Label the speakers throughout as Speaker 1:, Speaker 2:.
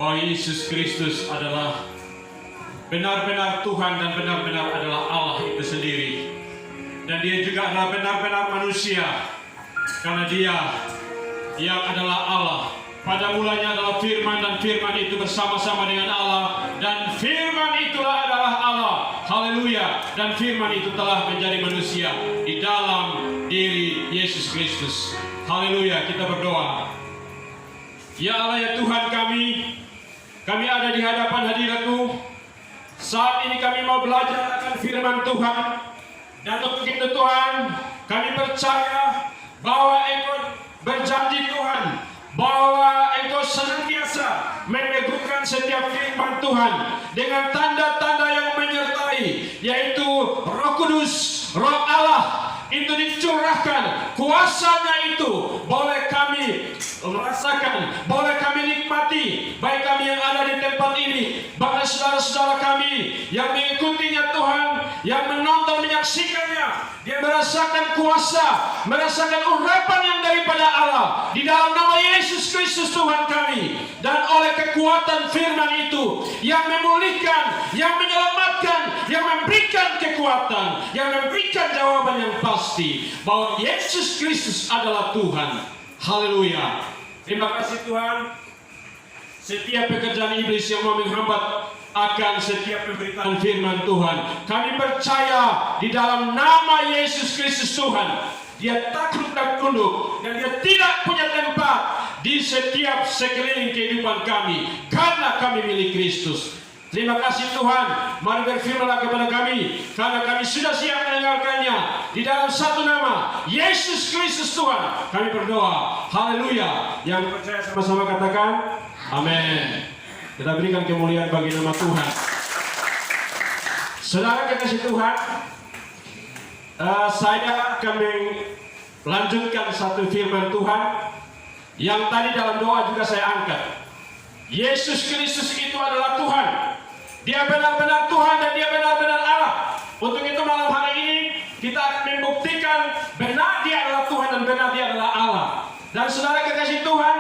Speaker 1: bahwa Yesus Kristus adalah benar-benar Tuhan dan benar-benar adalah Allah itu sendiri. Dan dia juga adalah benar-benar manusia, karena dia yang adalah Allah. Pada mulanya adalah firman, dan firman itu bersama-sama dengan Allah, dan firman itulah adalah Allah. Haleluya. Dan firman itu telah menjadi manusia di dalam diri Yesus Kristus. Haleluya. Kita berdoa. Ya Allah, ya Tuhan kami ada di hadapan hadirat-Mu. Saat ini kami mau belajar akan firman Tuhan. Dan untuk itu Tuhan, kami percaya bahwa Engkau berjanji Tuhan, bahwa Engkau senantiasa meneguhkan setiap firman Tuhan dengan tanda-tanda yang menyertai, yaitu Roh Kudus, Roh Allah itu dicurahkan. Kuasanya itu boleh kami merasakan, boleh kami nikmati, baik kami yang ada di tempat ini, bahkan saudara-saudara kami yang mengikutinya Tuhan, yang menonton, menyaksikannya. Dia merasakan kuasa, merasakan urapan yang daripada Allah di dalam nama Yesus Kristus Tuhan kami. Dan oleh kekuatan firman itu yang memulihkan, yang menyelamatkan, yang memberikan kekuatan, yang memberikan jawaban yang pasti bahwa Yesus Kristus adalah Tuhan. Haleluya. Terima kasih Tuhan. Setiap pekerjaan iblis yang mau menghambat akan setiap pemberitaan firman Tuhan, kami percaya di dalam nama Yesus Kristus Tuhan, dia takluk dan tunduk, dan dia tidak punya tempat di setiap sekeliling kehidupan kami, karena kami milik Kristus. Terima kasih Tuhan. Mari berfirmanlah kepada kami, karena kami sudah siap mendengarkannya. Di dalam satu nama, Yesus Kristus Tuhan, kami berdoa. Haleluya. Yang percaya sama-sama katakan amin. Kita berikan kemuliaan bagi nama Tuhan. Saudara kekasih Tuhan, saya akan melanjutkan satu firman Tuhan yang tadi dalam doa juga saya angkat. Yesus Kristus itu adalah Tuhan. Dia benar-benar Tuhan dan dia benar-benar Allah. Untuk itu malam hari ini kita akan membuktikan benar dia adalah Tuhan dan benar dia adalah Allah. Dan saudara kekasih Tuhan,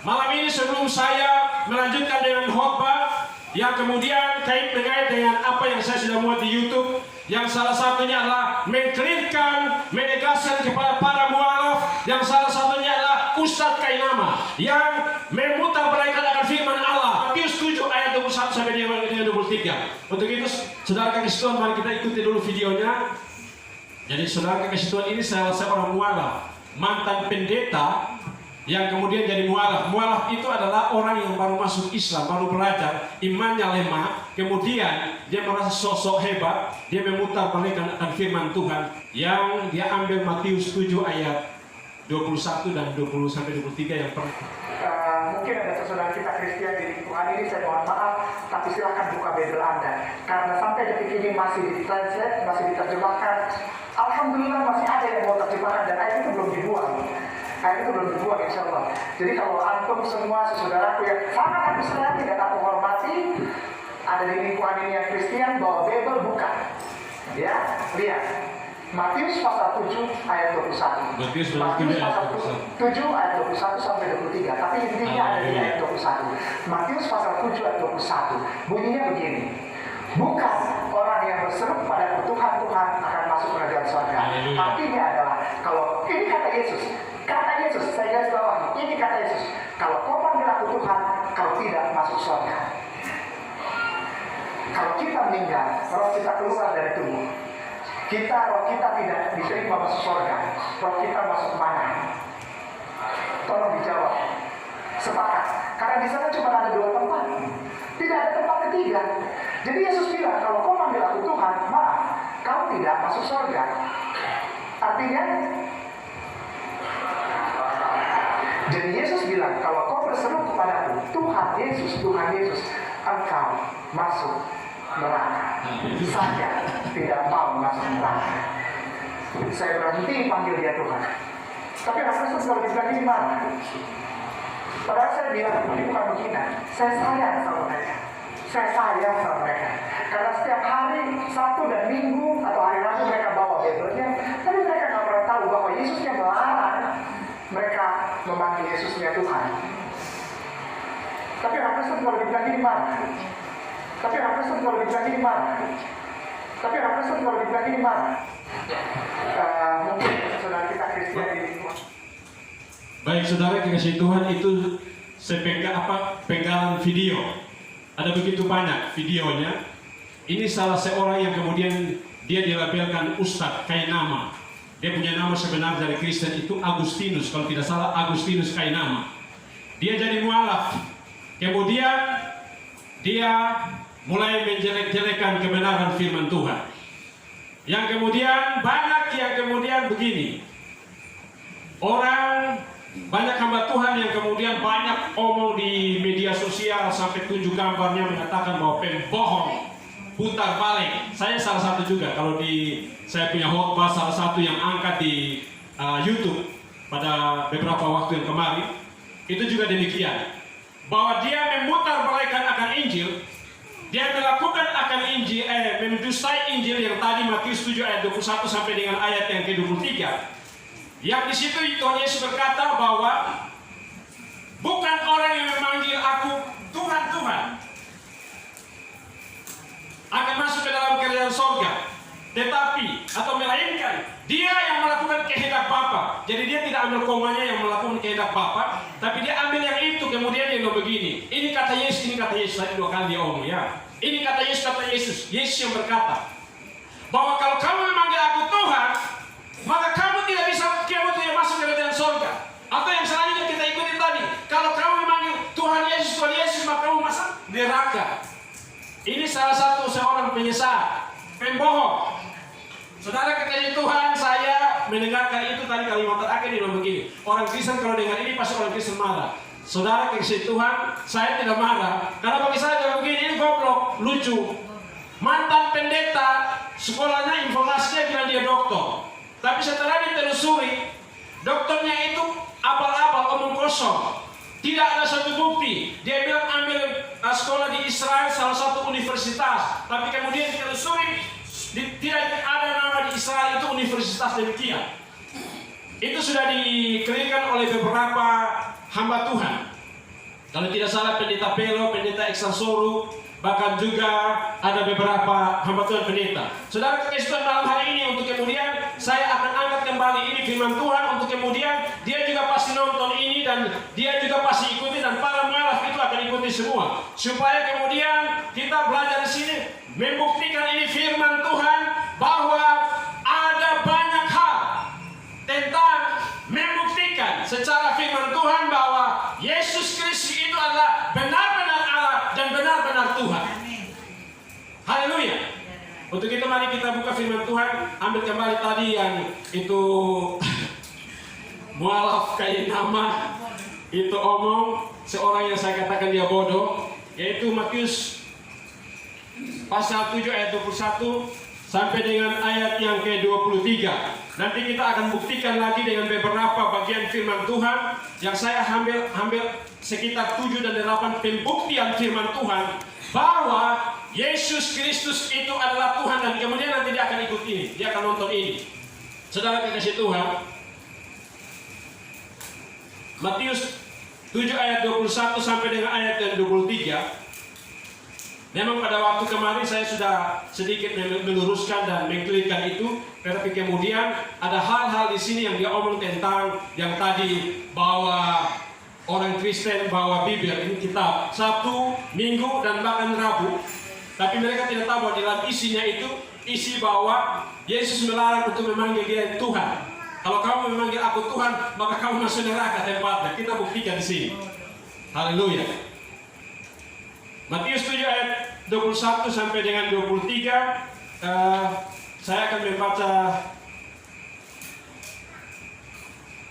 Speaker 1: malam ini sebelum saya melanjutkan dengan khotbah yang kemudian kait-mengait dengan apa yang saya sudah muat di YouTube, yang salah satunya adalah mengklirkan, menegaskan kepada para mualaf, yang salah satunya adalah Ustadz Kainama yang memutar balikan akan firman Allah. Matius 7 ayat 21 sampai dengan 23. Untuk itu saudara kekasih Tuhan, mari kita ikuti dulu videonya. Jadi saudara kekasih Tuhan, ini saya orang mualaf, mantan pendeta yang kemudian jadi mualaf. Mualaf itu adalah orang yang baru masuk Islam, baru belajar, imannya lemah, kemudian dia merasa sosok hebat, dia memutar balikan akan firman Tuhan yang dia ambil Matius 7 ayat 21 dan 20 sampai 23 yang pernah.
Speaker 2: Mungkin ada saudara kita Kristen di lingkungan ini, saya mohon maaf, tapi silakan buka Bible Anda, karena sampai detik ini masih ditranslate, masih diterjemahkan. Alhamdulillah masih ada yang mau terjemahkan, dan ayat itu belum dibuang. Ayat itu belum dibuang, insya Allah. Jadi kalau antum semua saudaraku yang sangat aku sayangi dan aku hormati, ada di lingkungan ini yang Kristen, bawa Bible, buka. Ya, lihat. Matius pasal 7 ayat 21.
Speaker 1: Matius
Speaker 2: pasal 7 ayat 21 sampai 23. Tapi intinya ada di ayat 21. Matius pasal 7 ayat 21. Bunyinya begini. Bukan orang yang berseru pada Tuhan akan masuk kerajaan surga. Artinya adalah, kalau ini kata Yesus, saya garis bawah, ini kata Yesus, kalau kau panggil aku Tuhan, kau tidak masuk surga. Kalau kita meninggal, roh kita keluar dari tubuh, roh kita tidak diterima masuk surga. Roh kita masuk mana? Tolong dijawab. Sepakat. Karena di sana cuma ada 2 tempat. Tidak ada tempat ketiga. Jadi Yesus bilang, kalau kau panggil aku Tuhan, maaf, kau tidak masuk surga. Artinya, jadi Yesus bilang, kalau kau berseru kepadaku, Tuhan Yesus, engkau masuk neraka. Saya tidak mau masuk neraka. Saya berhenti panggil dia Tuhan. Tapi rasanya setelah dibilang ini marah. Padahal saya bilang, ini bukan menghina. Saya sayang sama mereka. Karena setiap hari, Sabtu dan Minggu, atau hari Rabu mereka bawa Bible-nya. Tapi mereka nggak pernah tahu bahwa Yesusnya melarang mereka memanggil Yesusnya Tuhan. Tapi orang Kristen kalau dibilang ini marah. Tapi orang Kristen kalau dibilang ini marah. Tapi orang Kristen kalau dibilang ini marah. Mungkin saudara kita Kristen di lingkungan.
Speaker 1: Baik saudara kekasih Tuhan, itu penggalan video. Ada begitu banyak videonya. Ini salah seorang yang kemudian dia dilabelkan Ustadz Kainama. Dia punya nama sebenar dari Kristen itu Agustinus, kalau tidak salah Agustinus Kainama. Dia jadi mualaf. Kemudian dia mulai menjelek-jelekan kebenaran firman Tuhan. Yang kemudian banyak yang kemudian begini. Banyak hamba Tuhan yang kemudian banyak omong di media sosial sampai tunjuk gambarnya mengatakan bahwa pembohong, putar balik. Saya salah satu juga, kalau saya punya khotbah salah satu yang angkat di YouTube pada beberapa waktu yang kemarin, itu juga demikian. Bahwa dia memutar balikan akan Injil, dia melakukan akan Injil, mendustai Injil yang tadi Matius 7 ayat 21 sampai dengan ayat yang ke-23. Yang di situ Tuhan Yesus berkata bahwa bukan orang yang memanggil aku Tuhan, Tuhan akan masuk ke dalam kerajaan sorga, tetapi atau melainkan dia yang melakukan kehendak Bapa. Jadi dia tidak ambil komanya yang melakukan kehendak Bapa, tapi dia ambil yang itu, kemudian dia ngomong begini. Ini kata Yesus, tadi 2 kali dia omong ya. Ini kata Yesus yang berkata bahwa kalau kamu memanggil aku Tuhan, maka kamu tidak masuk ke kerajaan sorga. Atau yang selanjutnya kita ikuti tadi, kalau kamu memanggil Tuhan Yesus, maka kamu masuk neraka. Ini salah satu seorang penyesat, pembohong. Saudara kekasih Tuhan, saya mendengarkan itu tadi kalimat terakhir di begini. Orang Kristen kalau dengar ini pasti orang Kristen marah. Saudara kekasih Tuhan, saya tidak marah. Karena bagi saya kalau begini, ini goblok, lucu. Mantan pendeta, sekolahnya informasinya bilang dia doktor. Tapi setelah ditelusuri, dokternya itu abal-abal, omong kosong. Tidak ada satu bukti. Dia bilang ambil sekolah di Israel, salah satu universitas. Tapi kemudian ditelusuri, tidak ada nama di Israel itu universitas demikian. Itu sudah dikelirkan oleh beberapa hamba Tuhan. Kalau tidak salah pendeta Pelo, pendeta Exasoru, bahkan juga ada beberapa hamba Tuhan pendeta. Saudara kekasih Tuhan, malam hari ini untuk kemudian saya akan angkat kembali ini firman Tuhan, untuk kemudian dia juga pasti nonton ini dan dia juga pasti ikuti, dan para mualaf itu akan ikuti semua, supaya kemudian kita belajar di sini membuktikan ini firman Tuhan bahwa ada banyak hal tentang membuktikan secara firman Tuhan bahwa Yesus Kristus itu adalah benar-benar Allah dan benar-benar Tuhan. Haleluya. Untuk itu mari kita buka firman Tuhan. Ambil kembali tadi yang itu mualaf Kainama itu omong, seorang yang saya katakan dia bodoh, yaitu Matius pasal 7 ayat 21 sampai dengan ayat yang ke-23. Nanti kita akan buktikan lagi dengan beberapa bagian firman Tuhan yang saya ambil sekitar 7 dan 8 pembuktian firman Tuhan bahwa Yesus Kristus itu adalah Tuhan, dan kemudian nanti dia akan ikut ini, dia akan nonton ini. Saudara kekasih Tuhan, Matius 7 ayat 21 sampai dengan ayat yang 23. Memang pada waktu kemarin saya sudah sedikit meluruskan dan mengklirkan itu, tetapi kemudian ada hal-hal di sini yang dia omong tentang yang tadi bahwa orang Kristen bawa Bibel, ini kitab Sabtu, Minggu dan bahkan Rabu, tapi mereka tidak tahu bahwa di dalam isinya itu isi bahwa Yesus melarang untuk memanggil dia Tuhan. Kalau kamu memanggil aku Tuhan, maka kamu masuk neraka tempatnya. Kita buktikan di sini. Haleluya. Matius 7 ayat 21 sampai dengan 23. Saya akan membaca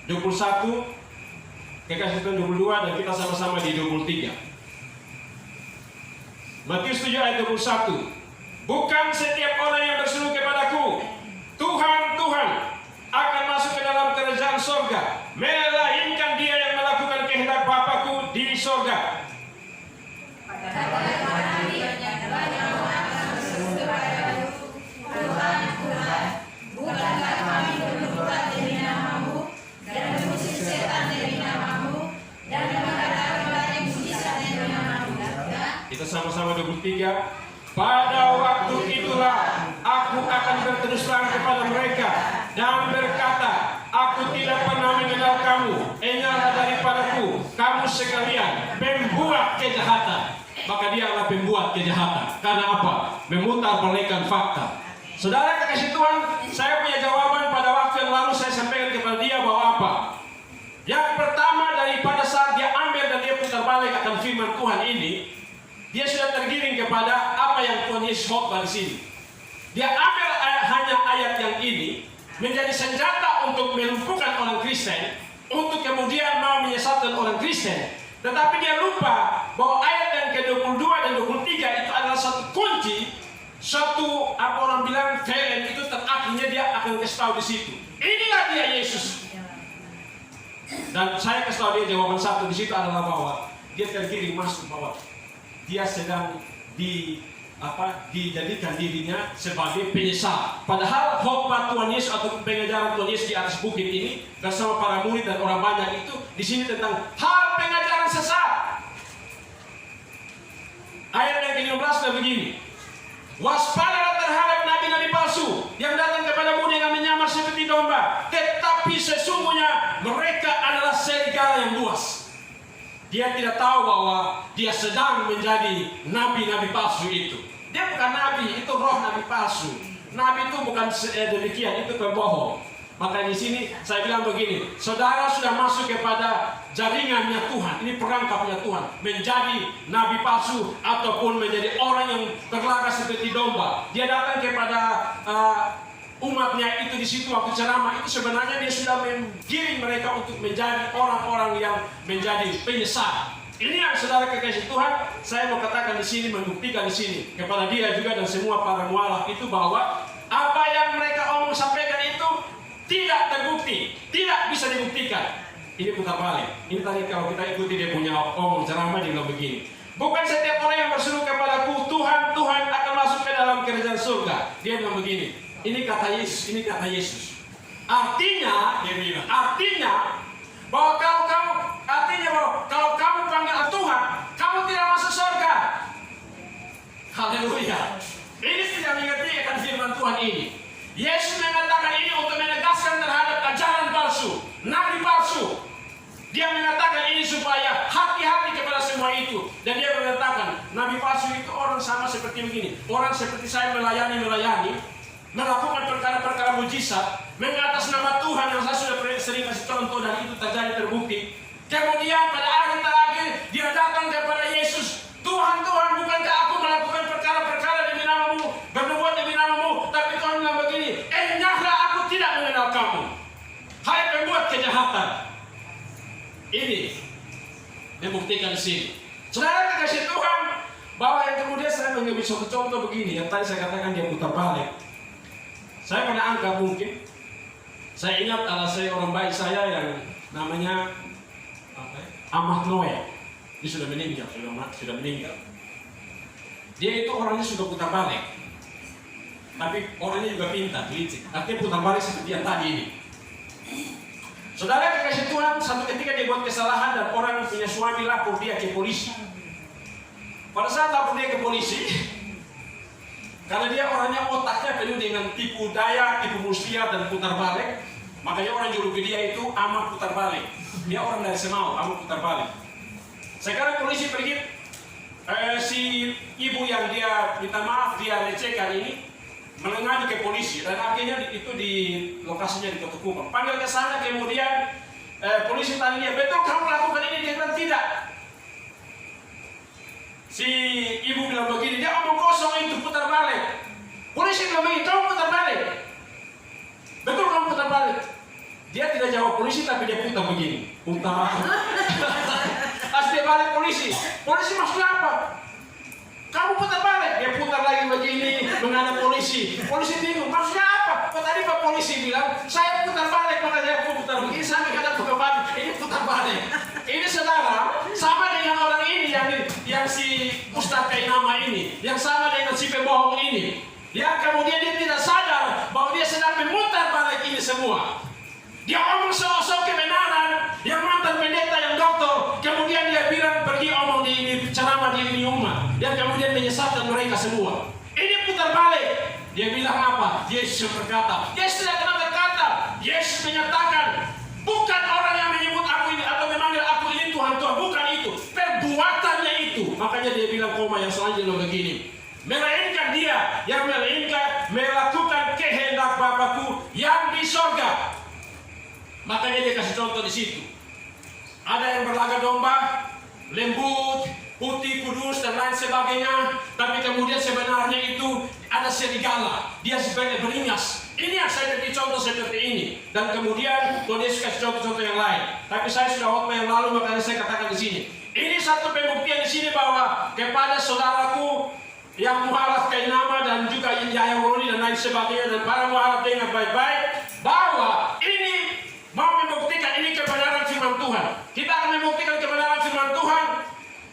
Speaker 1: 21, kekasih Tuhan 22, dan kita sama-sama di 23. Matius 7 ayat 21. Bukan setiap orang yang berseru kepadaku, Tuhan, Tuhan, akan masuk ke dalam kerajaan sorga, melainkan dia yang melakukan kehendak Bapa-Ku di sorga. Kita sama-sama 23. Pada waktu itulah aku akan berterus terang kepada mereka dan berkata, aku tidak pernah mengenal kamu, enyahlah daripadaku, kamu sekalian pembuat kejahatan. Maka dia adalah pembuat kejahatan. Karena apa? Memutarbalikkan fakta. Saudara kekasih Tuhan, saya punya jawaban pada waktu yang lalu saya sampaikan kepada dia bahwa apa? Yang pertama, daripada saat dia ambil dan dia putar balik akan firman Tuhan ini, dia sudah tergiring kepada apa yang Tuhan Yesus khotbah di sini. Dia ambil hanya ayat yang ini menjadi senjata untuk melumpuhkan orang Kristen, untuk kemudian mau menyesatkan orang Kristen. Tetapi dia lupa bahwa ayat yang ke-22 dan 23 itu adalah satu kunci, satu apa orang bilang talent itu terakhirnya dia akan kasih tahu di situ. Inilah dia Yesus. Dan saya kasih tahu dia jawaban satu di situ adalah bahwa dia tergiring masuk bahwa dia sedang dijadikan dirinya sebagai penyesal. Padahal khotbah Tuhan Yesus atau pengajaran Tuhan Yesus di atas bukit ini bersama para murid dan orang banyak itu di sini tentang hal pengajaran sesat. Ayat yang ke-15 sudah begini. Waspadalah terhadap nabi-nabi palsu yang datang kepadamu dengan menyamar seperti domba, tetapi sesungguhnya mereka adalah serigala yang buas. Dia tidak tahu bahwa dia sedang menjadi nabi-nabi palsu itu. Dia bukan nabi, itu roh nabi palsu. Nabi itu bukan demikian, itu pembohong. Maka di sini saya bilang begini, saudara sudah masuk kepada jaringannya Tuhan. Ini perangkapnya Tuhan, menjadi nabi palsu ataupun menjadi orang yang berlagak seperti domba. Dia datang kepada umatnya itu di situ waktu ceramah itu sebenarnya dia sudah menggiring mereka untuk menjadi orang-orang yang menjadi penyesat. Ini yang saudara kekasih Tuhan, saya mau katakan di sini, membuktikan di sini kepada dia juga dan semua para mualaf itu bahwa apa yang mereka omong sampaikan itu tidak terbukti, tidak bisa dibuktikan. Ini putar balik. Ini tadi kalau kita ikuti dia punya omong ceramah dia bilang begini. Bukan setiap orang yang berseru kepadaku Tuhan, Tuhan akan masuk ke dalam kerajaan surga. Dia bilang begini. Ini kata Yesus, ini kata Yesus. Artinya, dia bilang, artinya bahwa kalau kamu panggil Tuhan, kamu tidak masuk surga. Haleluya. Ini tidak mengerti akan firman Tuhan ini. Yesus mengatakan ini untuk menegaskan terhadap ajaran palsu, nabi palsu. Dia mengatakan ini supaya hati-hati kepada semua itu. Dan dia mengatakan, nabi palsu itu orang sama seperti begini. Orang seperti saya melayani, melakukan perkara-perkara mujizat, mengatas nama Tuhan yang saya sudah sering kasih contoh dan itu terjadi terbukti. Kemudian pada akhir terakhir dia datang kepada Yesus. Tuhan, bukankah aku melakukan perkara-perkara demi namamu, bernubuat demi namamu? Tapi Tuhan bilang begini, enyahlah, aku tidak mengenal kamu. Hai pembuat kejahatan. Ini membuktikan di sini. Saudara kekasih Tuhan, bahwa yang kemudian saya mengambil suatu contoh begini, yang tadi saya katakan dia putar balik. Saya pernah angkat mungkin. Saya ingat ada orang baik saya yang namanya Ahmad Noel. Dia sudah meninggal, sudah meninggal. Dia itu orangnya sudah putar balik. Tapi orangnya juga pintar, licik. Artinya putar balik seperti yang tadi ini. Saudara kekasih Tuhan, satu ketika dia buat kesalahan dan orang punya suami lapor dia ke polisi. Pada saat lapor dia ke polisi, karena dia orangnya otaknya penuh dengan tipu daya, tipu muslihat dan putar balik, makanya orang juluki dia itu Ahmad putar balik. Dia orang dari Semau, Ahmad putar balik. Sekarang polisi pergi, si ibu yang dia minta maaf dia lecehkan ini mengadu ke polisi dan akhirnya itu di lokasinya di Kota Kupang. Panggil ke sana kemudian polisi tanya dia, betul kamu melakukan ini? Dia bilang tidak. Si ibu bilang begini, dia omong kosong itu putar balik. Polisi bilang begini, kamu putar balik. Betul kamu putar balik. Dia tidak jawab polisi tapi dia putar begini. Putar. Pas dia balik polisi. Polisi maksudnya apa? Kamu putar balik. Dia putar lagi begini menghadap polisi. Polisi bingung, maksudnya apa? Kok tadi Pak polisi bilang, saya putar balik, maka saya putar begini sampai kata putar balik. Ini putar balik. Ini saudara, sama dengan orang ini yang si Ustaz Kainama ini, yang sama dengan si pembohong ini. Yang kemudian dia tidak sadar bahwa dia sedang memutar balik ini semua. Dia omong sok-sok kebenaran, yang mantan pendeta, yang dokter, kemudian dia bilang pergi omong di ini ceramah di ini umat. dan kemudian menyesatkan mereka semua. Ini putar balik. Dia bilang apa? Yesus berkata. Yesus tidak pernah berkata. Yesus menyatakan, bukan orang yang menyebut aku ini atau memanggil aku ini Tuhan, Tuhan, bukan itu. Perbuatannya itu. Makanya dia bilang koma yang selanjutnya begini. Melainkan dia yang melakukan kehendak Bapakku yang di sorga. Makanya dia kasih contoh di situ. Ada yang berlaga domba, lembut, putih, kudus, dan lain sebagainya. Tapi kemudian sebenarnya itu ada serigala. Dia sebenarnya beringas. Ini yang saya beri contoh seperti ini. Dan kemudian Tuhan Yesus kasih contoh-contoh yang lain. Tapi saya sudah khotbah yang lalu, makanya saya katakan di sini. Ini satu pembuktian di sini bahwa kepada saudaraku yang mualaf kainama dan juga Yaya Roni dan lain sebagainya dan para mualaf dengan baik-baik, bahwa ini mau membuktikan ini kebenaran firman Tuhan. Kita akan membuktikan kebenaran firman Tuhan.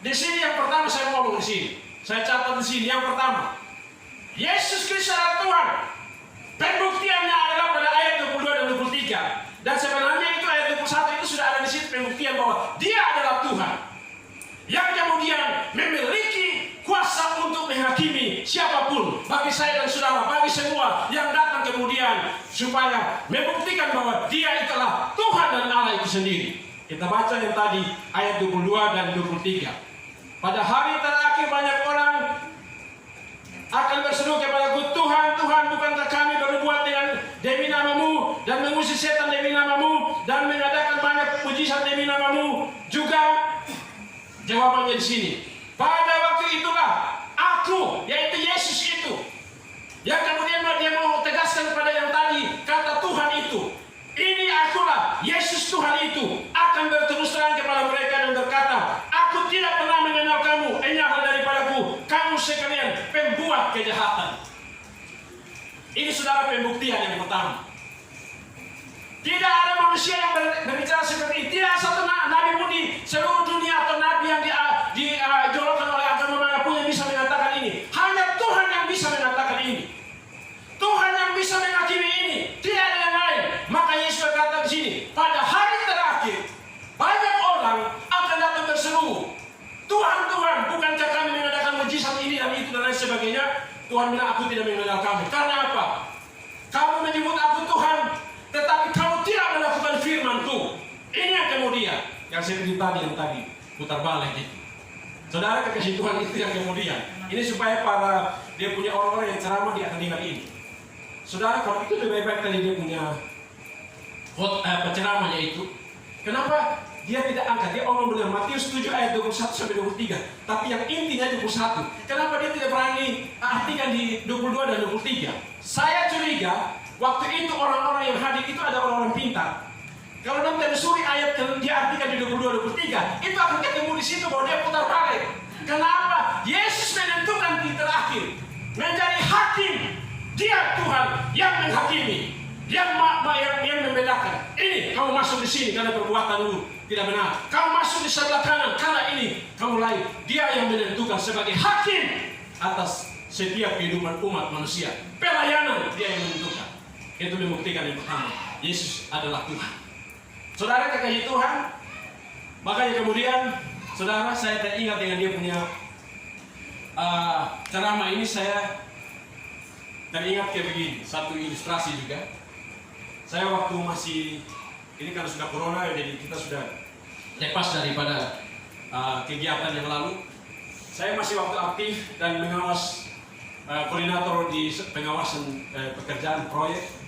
Speaker 1: Di sini yang pertama saya ngomong di sini. Saya catat di sini yang pertama. Yesus Kristus adalah Tuhan. Pembuktiannya adalah pada ayat 22 dan 23. Dan sebenarnya itu ayat 21 itu sudah ada di situ pembuktian bahwa Dia adalah Tuhan. Yang kemudian memiliki kuasa untuk menghakimi siapapun, bagi saya dan saudara, bagi semua yang datang kemudian, supaya membuktikan bahwa Dia itulah Tuhan dan Allah itu sendiri. Kita baca yang tadi ayat 22 dan 23. Pada hari terakhir banyak orang akan berseru kepadaku, Tuhan, Tuhan, bukankah kami berbuat demi namamu dan mengusir setan demi namamu dan mengadakan banyak mujizat demi namamu juga? Jawabannya di sini. Pada waktu itulah aku, yaitu Yesus itu, yang kemudian dia mau tegaskan kepada yang tadi kata Tuhan itu. Ini akulah, Yesus Tuhan itu akan berterus terang kepada mereka dan berkata, aku tidak pernah mengenal kamu, enyahlah daripadaku, kamu sekalian pembuat kejahatan. Ini saudara pembuktian yang pertama. Tidak ada manusia yang berbicara seperti ini. Tidak satu nabi pun di seluruh dunia atau nabi yang diidolakan oleh agama manapun yang bisa mengatakan ini. Hanya Tuhan yang bisa mengatakan ini. Tuhan yang bisa menghakimi ini. Tidak ada yang lain. Maka Yesus berkata di sini, pada hari terakhir banyak orang akan datang berseru, Tuhan, Tuhan, bukankah kami mengadakan mujizat ini dan itu dan lain sebagainya? Tuhan bilang, aku tidak mengenal kamu. Karena apa? Kamu menyebut aku Tuhan, tetapi kamu tidak melakukan firman-Ku. Ini yang kemudian, yang seperti tadi yang tadi putar balik itu. Saudara, kekasih Tuhan itu yang kemudian. Ini supaya para dia punya orang-orang yang ceramah dia akan dengar ini. Saudara, kalau itu lebih baik tadi dia punya penceramahnya itu. Kenapa dia tidak angkat? Dia omong dengan Matius 7 ayat 21 sampai 23. Tapi yang intinya 21. Kenapa dia tidak berani artikan di 22 dan 23? Saya curiga waktu itu orang-orang yang hadir itu ada orang-orang pintar. Kalau nanti telusuri ayat yang dia artikan di 22-23, itu akan ketemu di situ bahwa dia putar balik. Kenapa? Yesus menentukan di terakhir menjadi hakim. Dia Tuhan yang menghakimi, yang membedakan. Ini kamu masuk di sini karena perbuatanmu tidak benar. Kamu masuk di sebelah kanan karena ini kamu lain. Dia yang menentukan sebagai hakim atas setiap kehidupan umat manusia. Pelayanan dia yang menentukan. Itu membuktikan yang pertama, Yesus adalah Tuhan. Saudara kekasih Tuhan, makanya kemudian saudara, saya teringat dengan dia punya ceramah ini. Saya teringat kayak begini, satu ilustrasi juga. Saya waktu masih, ini kan sudah corona, jadi kita sudah lepas daripada kegiatan yang lalu. Saya masih waktu aktif dan mengawas koordinator di pengawasan pekerjaan proyek.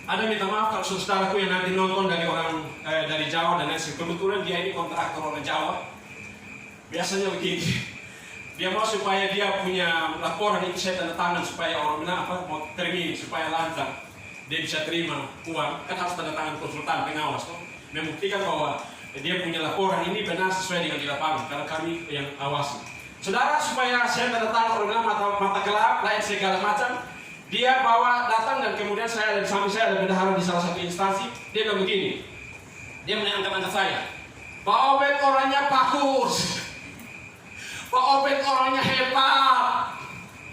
Speaker 1: Ada minta maaf kalau saudaraku yang nanti nonton dari orang dari Jawa dan lain sebagainya. Kebetulan dia ini kontraktor orang Jawa. Biasanya begitu. Dia mau supaya dia punya laporan itu saya tanda tangan supaya orang benar apa mau terima supaya lancar. Dia bisa terima uang. Kan harus tanda tangan konsultan pengawas toh. Membuktikan bahwa dia punya laporan ini benar sesuai dengan di lapangan karena kami yang awasi. Saudara, supaya saya tanda tangan orang benar mata gelap lain segala macam. Dia bawa datang dan kemudian saya ada di samping saya ada bendahara di salah satu instansi. Dia bilang begini. Dia mengangkat saya. Pak Obed orangnya bagus. Pak Obed orangnya hebat.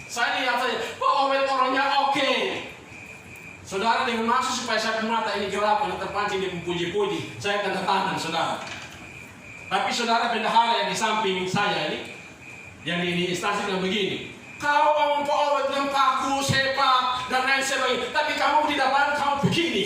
Speaker 1: Saya lihat saja. Pak Obed orangnya oke. Saudara, dengan maksud supaya saya mata ini gelap dan terpancing dia memuji-puji. Saya tanda tangan saudara. Tapi saudara bendahara yang di samping saya ini, Yang ini instansi bilang begini, kau om dengan paku, sepak, dan lain sebagainya, tapi kamu di lapangan kamu begini.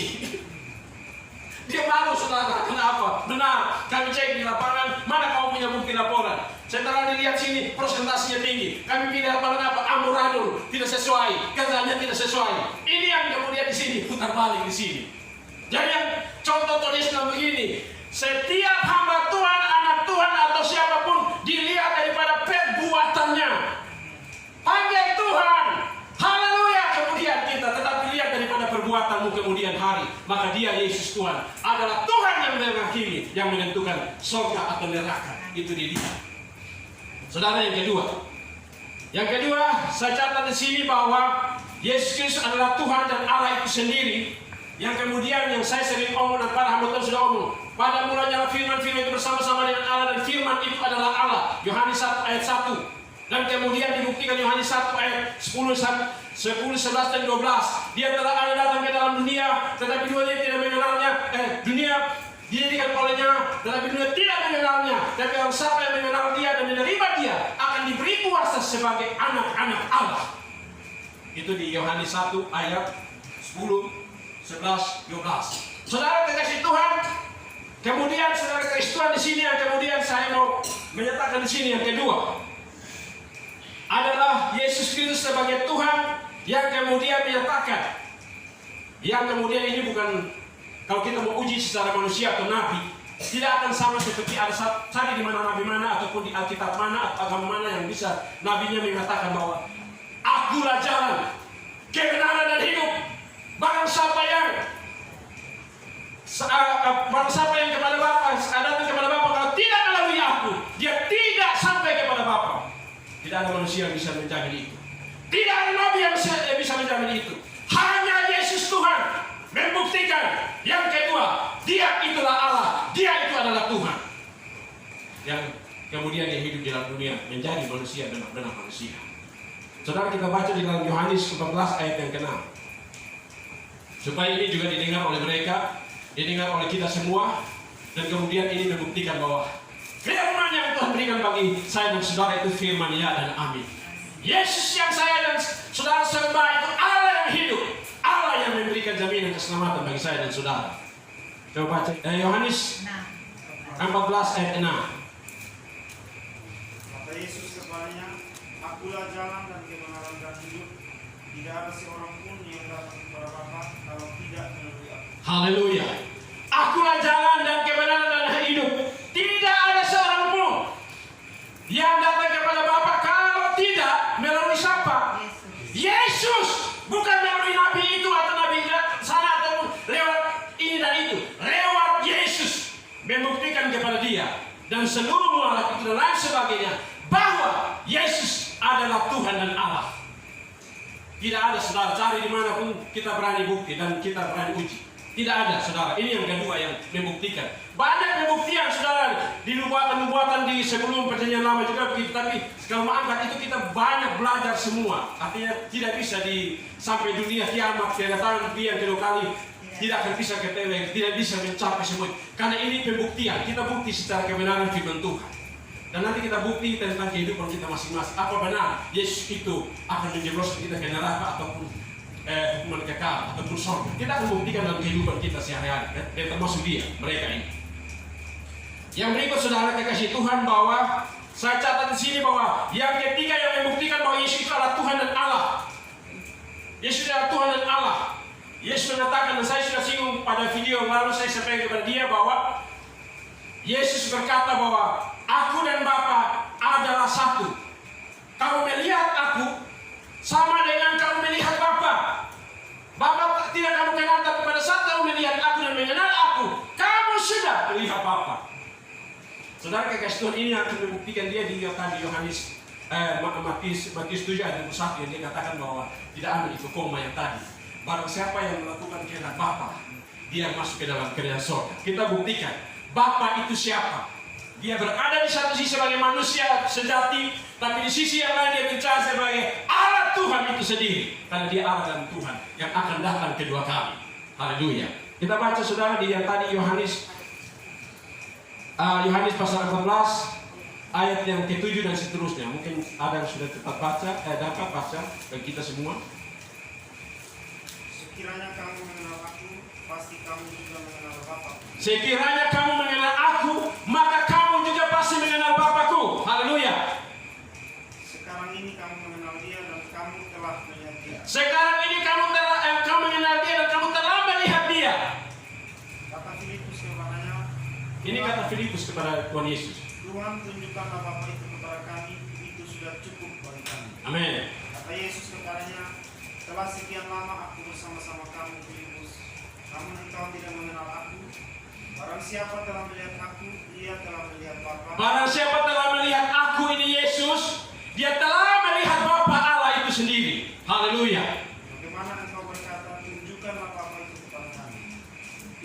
Speaker 1: Dia malu saudara, kenapa? Benar, kami cek di lapangan, mana kamu punya bukti laporan? Setelah dilihat sini, presentasinya tinggi. Kami pilih lapangan apa? Amburadul, tidak sesuai, kerjanya tidak sesuai. Ini yang kemudian di sini, putar balik di sini. Jadi yang contoh tulis bilang begini, setiap hamba Tuhan, anak Tuhan atau siapapun dilihat daripada perbuatannya. Panggil Tuhan, haleluya, kemudian kita tetap dilihat daripada perbuatanmu kemudian hari. Maka dia Yesus Tuhan adalah Tuhan yang menghakimi, yang menentukan surga atau neraka. Itu dia. Saudara, yang kedua, saya catat di sini bahwa Yesus Kristus adalah Tuhan dan Allah itu sendiri. Yang kemudian yang saya sering omong dan para hamba Tuhan sudah omong, pada mulanya firman itu bersama-sama dengan Allah, dan firman itu adalah Allah. Yohanes 1 ayat 1. Dan kemudian dibuktikan Yohanes 1 ayat 10, 11 dan 12. Dia telah ada datang ke dalam dunia, tetapi dunia tidak mengenalnya. Dunia dijadikan olehnya, tetapi dunia tidak mengenalnya. Tapi orang siapa yang mengenal dia dan menerima dia akan diberi kuasa sebagai anak-anak Allah. Itu di Yohanes 1 ayat 10, 11, 12. Saudara kekasih Tuhan, kemudian saudara kekasih Tuhan di sini yang kemudian saya mau menyatakan di sini yang kedua adalah Yesus Kristus sebagai Tuhan yang kemudian menyatakan, yang kemudian ini bukan, kalau kita mau uji secara manusia atau nabi, tidak akan sama seperti ada cari di mana nabi mana ataupun di Alkitab mana atau agama mana yang bisa nabinya mengatakan bahwa akulah jalan, kebenaran dan hidup. Barang siapa yang kepada Bapa, datang kepada Bapa kalau tidak melalui aku, dia tidak sampai kepada Bapa. Tidak ada manusia yang bisa menjamin itu. Tidak ada nabi yang bisa menjamin itu. Hanya Yesus Tuhan membuktikan. Yang kedua, dia itulah Allah. Dia itu adalah Tuhan. Yang kemudian dia hidup di dalam dunia menjadi manusia, benar-benar manusia. Saudara, kita baca di dalam Yohanes 14 ayat yang ke-6. Supaya ini juga didengar oleh mereka, didengar oleh kita semua, dan kemudian ini membuktikan bahwa firman yang Tuhan berikan bagi saya dan saudara itu firman ya dan amin. Yesus yang saya dan saudara sembah itu Allah yang hidup, Allah yang memberikan jaminan keselamatan bagi saya dan saudara. Coba baca Yohanes 14 ayat 6.
Speaker 3: Kata Yesus kepadanya, akulah jalan dan kebenaran dan hidup. Tidak ada seorang pun yang datang kepada Bapa kalau tidak melalui aku.
Speaker 1: Haleluya. Akulah jalan dan kebenaran dan hidup. Tidak ada seorang pun yang datang kepada Bapa kalau tidak melalui siapa? Yesus. Bukan melalui nabi itu atau nabi sana ataupun lewat ini dan itu. Lewat Yesus membuktikan kepada dia dan seluruh mualaf itu dan lain sebagainya bahwa Yesus adalah Tuhan dan Allah. Tidak ada saudara, cari dimanapun kita berani bukti dan kita berani uji. Tidak ada saudara, ini yang kedua yang membuktikan. Banyak pembuktian saudara di nubuatan-nubuatan di sebelum perjanjian lama juga begitu. Tapi kalau angkat itu kita banyak belajar semua. Artinya tidak bisa sampai dunia kiamat kedatangan dia yang kedua kali tidak akan bisa ketemu, tidak bisa mencapai semua. Karena ini pembuktian, kita bukti secara kebenaran firman Tuhan. Dan nanti kita bukti tentang kehidupan kita masing-masing. Apa benar Yesus itu akan menjebloskan kita ke neraka ataupun hukuman kekal ataupun surga. Kita akan buktikan dalam kehidupan kita sehari-hari. Dan termasuk dia, mereka ini. Yang berikut saudara kekasih Tuhan, bahwa saya catat di sini bahwa yang ketiga yang membuktikan bahwa Yesus itu adalah Tuhan dan Allah. Yesus adalah Tuhan dan Allah. Yesus mengatakan, dan saya sudah singgung pada video yang lalu, saya sampaikan kepada dia bahwa Yesus berkata bahwa aku dan Bapa adalah satu. Kamu melihat aku sama dengan kamu melihat Bapa. Bapa tidak kamu kenal, tapi pada saat kamu melihat aku dan mengenal aku, kamu sudah melihat Bapa. Saudara kekasih Tuhan, ini akan membuktikan dia di Yohanes Matius 7 ayat 21 yang dia katakan bahwa tidak ambil itu koma yang tadi. Barang siapa yang melakukan kehendak Bapa, dia masuk ke dalam kerajaan surga. Kita buktikan Bapa itu siapa. Dia berada di satu sisi sebagai manusia sejati, tapi di sisi yang lain dia bicara sebagai Allah Tuhan itu sendiri. Karena dia Allah dan Tuhan yang akan datang kedua kali. Haleluya. Kita baca saudara di yang tadi Yohanes pasal 14 ayat yang ke-7 dan seterusnya. Mungkin ada yang sudah cepat baca, dapat baca bagi kita semua.
Speaker 3: Sekiranya kamu mengenal aku, pasti kamu juga mengenal Bapa.
Speaker 1: Sekiranya kamu mengenal aku, maka kamu juga pasti mengenal Bapakku. Haleluya.
Speaker 3: Sekarang ini kamu mengenal Dia dan kamu telah melihat Dia.
Speaker 1: Sekarang ini kamu mengenal Dia dan kamu telah melihat Dia.
Speaker 3: Kata Filipus kepadanya,
Speaker 1: Ini kata Filipus kepada Tuhan Yesus.
Speaker 3: Tuhan, tunjukkanlah Bapa itu kepada kami, itu sudah cukup bagi kami.
Speaker 1: Amin.
Speaker 3: Kata Yesus kepadanya, telah sekian lama aku bersama-sama kamu, Filipus, namun engkau tidak mengenal aku. Barang siapa telah melihat aku, dia telah melihat Bapa.
Speaker 1: Barang siapa telah melihat aku, ini Yesus, dia telah melihat Bapa Allah itu sendiri. Haleluya.
Speaker 3: Bagaimana engkau berkata, tunjukkanlah Bapa itu kepada kami?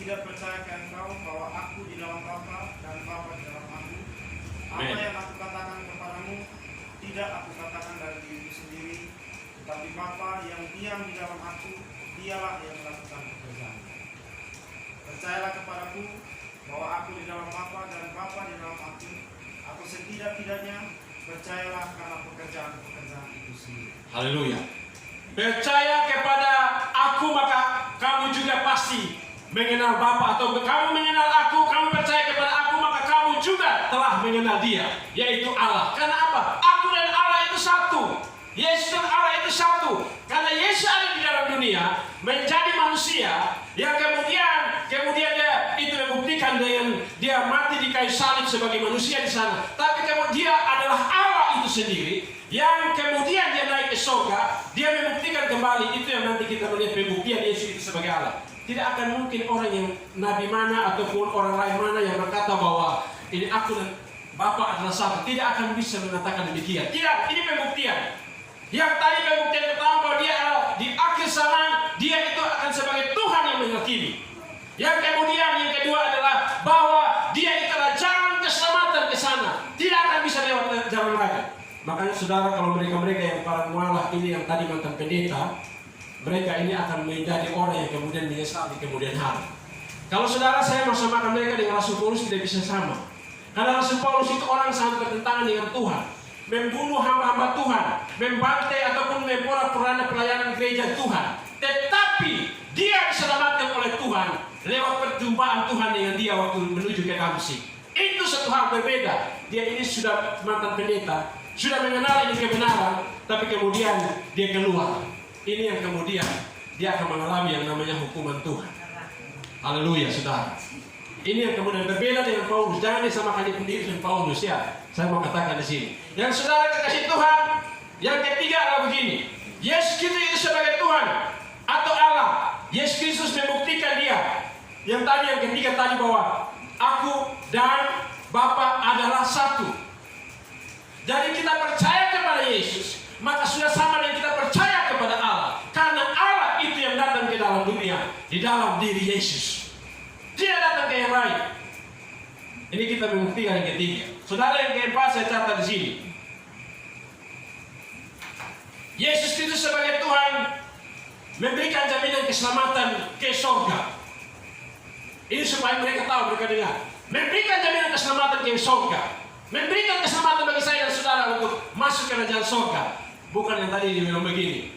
Speaker 3: Tidak percayakah engkau bahwa aku di dalam Bapa dan Bapa di dalam aku? Apa
Speaker 1: Amin.
Speaker 3: yang aku katakan kepadamu, tidak aku katakan dari diriku sendiri, tetapi Bapa yang diam di dalam aku, dialah yang melakukan pekerjaan. Percayalah kepadaku bahwa aku di dalam Bapa dan Bapa di dalam aku. Aku setidak-tidaknya percayalah karena pekerjaan-pekerjaan itu sendiri.
Speaker 1: Haleluya. Percaya kepada aku, maka kamu juga pasti mengenal Bapa. Atau kamu mengenal aku, kamu percaya kepada aku, maka kamu juga telah mengenal Dia, yaitu Allah. Karena apa? Aku dan Allah itu satu. Yesus dan Allah itu satu. Karena Yesus ada di dalam dunia, menjadi manusia, yang kemudian dia itu membuktikan dengan dia mati di kayu salib sebagai manusia di sana. Tapi kemudian dia adalah Allah itu sendiri, yang kemudian dia naik ke surga. Dia membuktikan kembali, itu yang nanti kita melihat pembuktian Yesus itu sebagai Allah. Tidak akan mungkin orang yang nabi mana ataupun orang lain mana yang berkata bahwa ini aku dan Bapa adalah satu. Tidak akan bisa mengatakan demikian. Tidak, ini pembuktian. Yang tadi pembuktian pertama bahwa dia di akhir zaman, dia itu akan sebagai Tuhan yang menghakimi. Yang kemudian yang kedua adalah bahwa dia itu adalah jalan keselamatan ke sana. Tidak akan bisa lewat jalan lain. Makanya saudara, kalau mereka-mereka yang para mualah ini yang tadi mantan pendeta, mereka ini akan menjadi orang yang kemudian menyesal di kemudian hari. Kalau saudara saya mau samakan mereka dengan Rasul Paulus, tidak bisa sama. Karena Rasul Paulus itu orang sangat bertentangan dengan Tuhan, membunuh hamba-hamba Tuhan, membantai ataupun memporak-poranda pelayanan gereja Tuhan. Tetapi dia diselamatkan oleh Tuhan lewat perjumpaan Tuhan dengan dia waktu menuju ke Damsyik. Itu satu hal berbeda. Dia ini sudah mantan pendeta, sudah mengenal ini kebenaran, tapi kemudian dia keluar. Ini yang kemudian dia akan mengalami yang namanya hukuman Tuhan. Haleluya, saudara. Ini yang kemudian berbeda dengan Paulus. Jangan disamakan diri dengan Paulus, ya. Saya mau katakan di sini. Yang saudara kekasih Tuhan, yang ketiga adalah begini. Yesus Kristus itu sebagai Tuhan atau Allah. Yesus Kristus membuktikan dia. Yang tadi yang ketiga tadi bahwa aku dan Bapa adalah satu. Jadi kita percaya kepada Yesus, maka sudah sama dengan kita percaya kepada Allah. Karena Allah itu yang datang ke dalam dunia, di dalam diri Yesus. Dia datang ke yang lain. Ini kita membuktikan yang ketiga. Saudara, yang keempat saya catat di sini. Yesus Kristus sebagai Tuhan memberikan jaminan keselamatan ke surga. Ini supaya mereka tahu, mereka dengar. Memberikan jaminan keselamatan ke surga. Memberikan keselamatan bagi saya dan saudara untuk masuk ke kerajaan surga. Bukan yang tadi dibilang begini.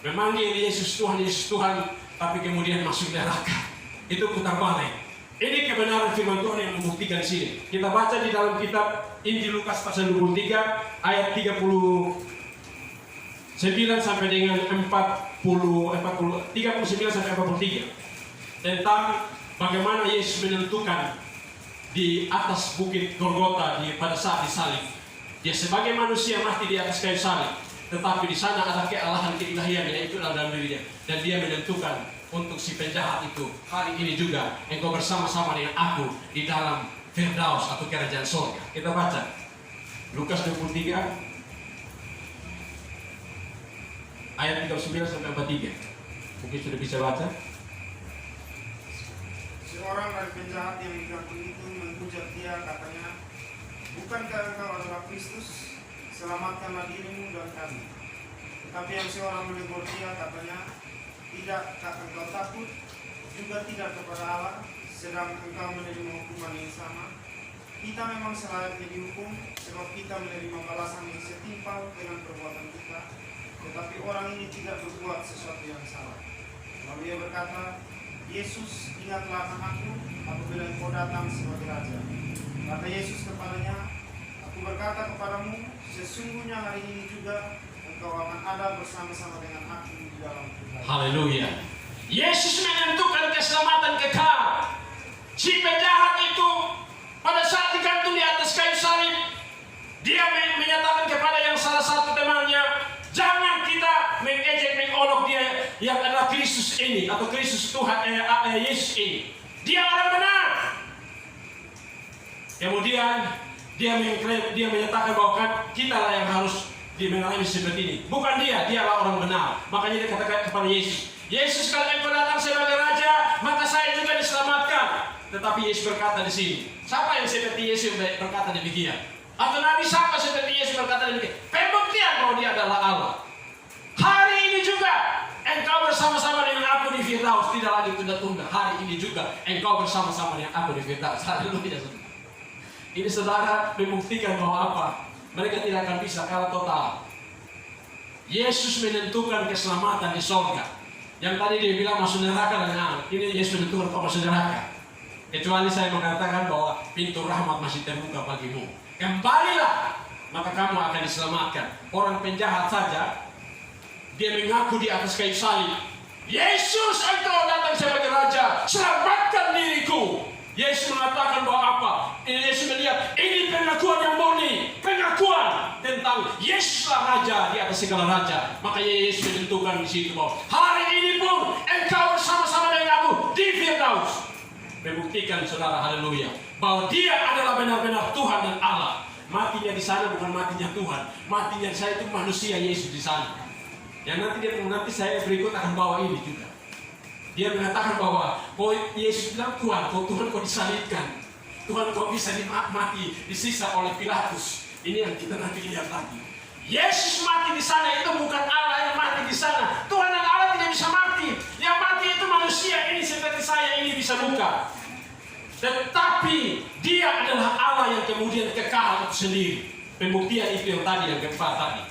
Speaker 1: Memanggil Yesus Tuhan, tapi kemudian masuk neraka. Itu putar balik. Ini kebenaran firman Tuhan yang membuktikan di sini. Kita baca di dalam kitab Injil Lukas pasal 23 ayat 39 sampai dengan 39 sampai 43 tentang bagaimana Yesus menentukan di atas bukit Golgota pada saat disalib. Dia sebagai manusia mati di atas kayu salib, tetapi di sana ada kealahan keilahian yaitu dalam dirinya, dan dia menentukan untuk si penjahat itu, hari ini juga engkau bersama-sama dengan aku di dalam Firdaus atau kerajaan surga. Kita baca Lukas 23 ayat 39 sampai 43. Mungkin sudah bisa baca.
Speaker 3: Seorang dari penjahat yang digantung itu menghujat dia, katanya, bukankah engkau adalah Kristus? Selamatkanlah dirimu dan kami. Tetapi yang seorang menegur dia, katanya, tidakkah engkau takut juga tidak kepada Allah, sedang engkau menerima hukuman yang sama? kita memang selayaknya dihukum sebab kita menerima balasan yang setimpal dengan perbuatan kita, tetapi orang ini tidak berbuat sesuatu yang salah. Lalu ia berkata, Yesus, ingatlah akan aku apabila engkau datang sebagai Raja. Kata Yesus kepadanya, aku berkata kepadamu, sesungguhnya hari ini juga engkau akan ada bersama-sama dengan aku di dalam surga.
Speaker 1: Haleluya. Yesus menentukan keselamatan kekal. Si penjahat itu pada saat digantung di atas kayu salib, dia menyatakan kepada yang salah satu temannya, jangan kita mengejek, mengolok dia yang adalah Kristus ini atau Kristus Tuhan Yesus ini. Dia orang benar. Kemudian dia menyatakan bahwa kita lah yang harus dimenangi seperti ini. Bukan dia adalah orang benar. Makanya dia katakan kepada Yesus, Yesus, kalau engkau datang sebagai Raja, maka saya juga diselamatkan. Tetapi Yesus berkata di sini, siapa yang seperti Yesus berkata demikian? Atau Nabi siapa seperti Yesus berkata demikian? Pembuktian bahwa dia adalah Allah. Hari ini juga engkau bersama-sama dengan aku di Firdaus, tidak lagi tunda-tunda. Hari ini juga engkau bersama-sama dengan aku di Firdaus. Haleluya. Ini saudara membuktikan bahwa apa? Mereka tidak akan bisa kalah total. Yesus menentukan keselamatan di surga. Yang tadi dia bilang masuk neraka dan anak. Ini Yesus menentukan kau masuk neraka. Kecuali saya mengatakan bahwa pintu rahmat masih terbuka bagimu. Kembalilah, maka kamu akan diselamatkan. Orang penjahat saja, dia mengaku di atas kayu salib, Yesus, engkau datang sebagai Raja, selamatkan diriku. Yesus mengatakan bahwa apa? Yesus melihat ini pengakuan yang murni, pengakuan tentang Yesuslah Raja di atas segala raja. Maka Yesus menentukan di situ bahwa hari ini pun engkau bersama-sama dengan aku di Firdaus. Membuktikan saudara, haleluya, bahwa dia adalah benar-benar Tuhan dan Allah. Matinya di sana bukan matinya Tuhan, matinya di sana itu manusia Yesus di sana. Yang nanti saya berikut akan bawa ini juga. Dia mengatakan bahwa Yesus bilang Tuhan kau disalibkan, Tuhan kau bisa mati disisa oleh Pilatus. Ini yang kita nanti lihat lagi. Yesus mati di sana itu bukan Allah yang mati di sana. Tuhan dan Allah tidak bisa mati. Yang mati itu manusia ini seperti saya ini bisa buka. Tetapi dia adalah Allah yang kemudian kekal itu sendiri. Pembuktian itu yang tadi, yang keempat tadi,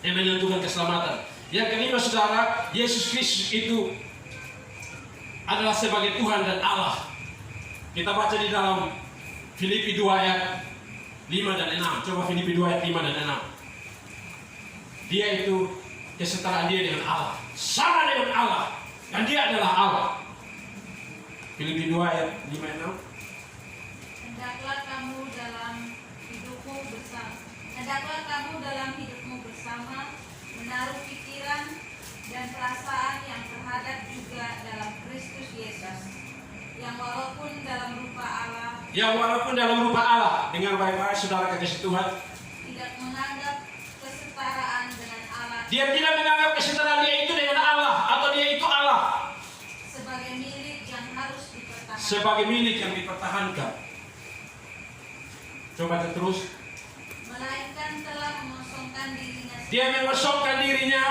Speaker 1: yang menentukan keselamatan. Yang kelima saudara, Yesus Kristus itu adalah sebagai Tuhan dan Allah. Kita baca di dalam Filipi 2 ayat 5 dan 6. Coba Filipi 2 ayat 5 dan 6. Dia itu kesetaraan dia dengan Allah, sama dengan Allah, dan dia adalah Allah. Filipi 2 ayat 5 dan 6.
Speaker 4: Hendaklah kamu dalam hidupmu bersama menaruh pikiran dan perasaan yang terhadap juga dalam Kristus Yesus, yang walaupun dalam rupa Allah,
Speaker 1: dengan baik-baik saudara kekasih Tuhan,
Speaker 4: tidak menganggap kesetaraan dengan Allah
Speaker 1: dia tidak menganggap kesetaraan dia itu dengan Allah atau dia itu Allah
Speaker 4: sebagai milik yang harus dipertahankan.
Speaker 1: sebagai milik yang dipertahankan. Coba terus.
Speaker 4: Melainkan telah mengosongkan dirinya
Speaker 1: Dia mengosongkan dirinya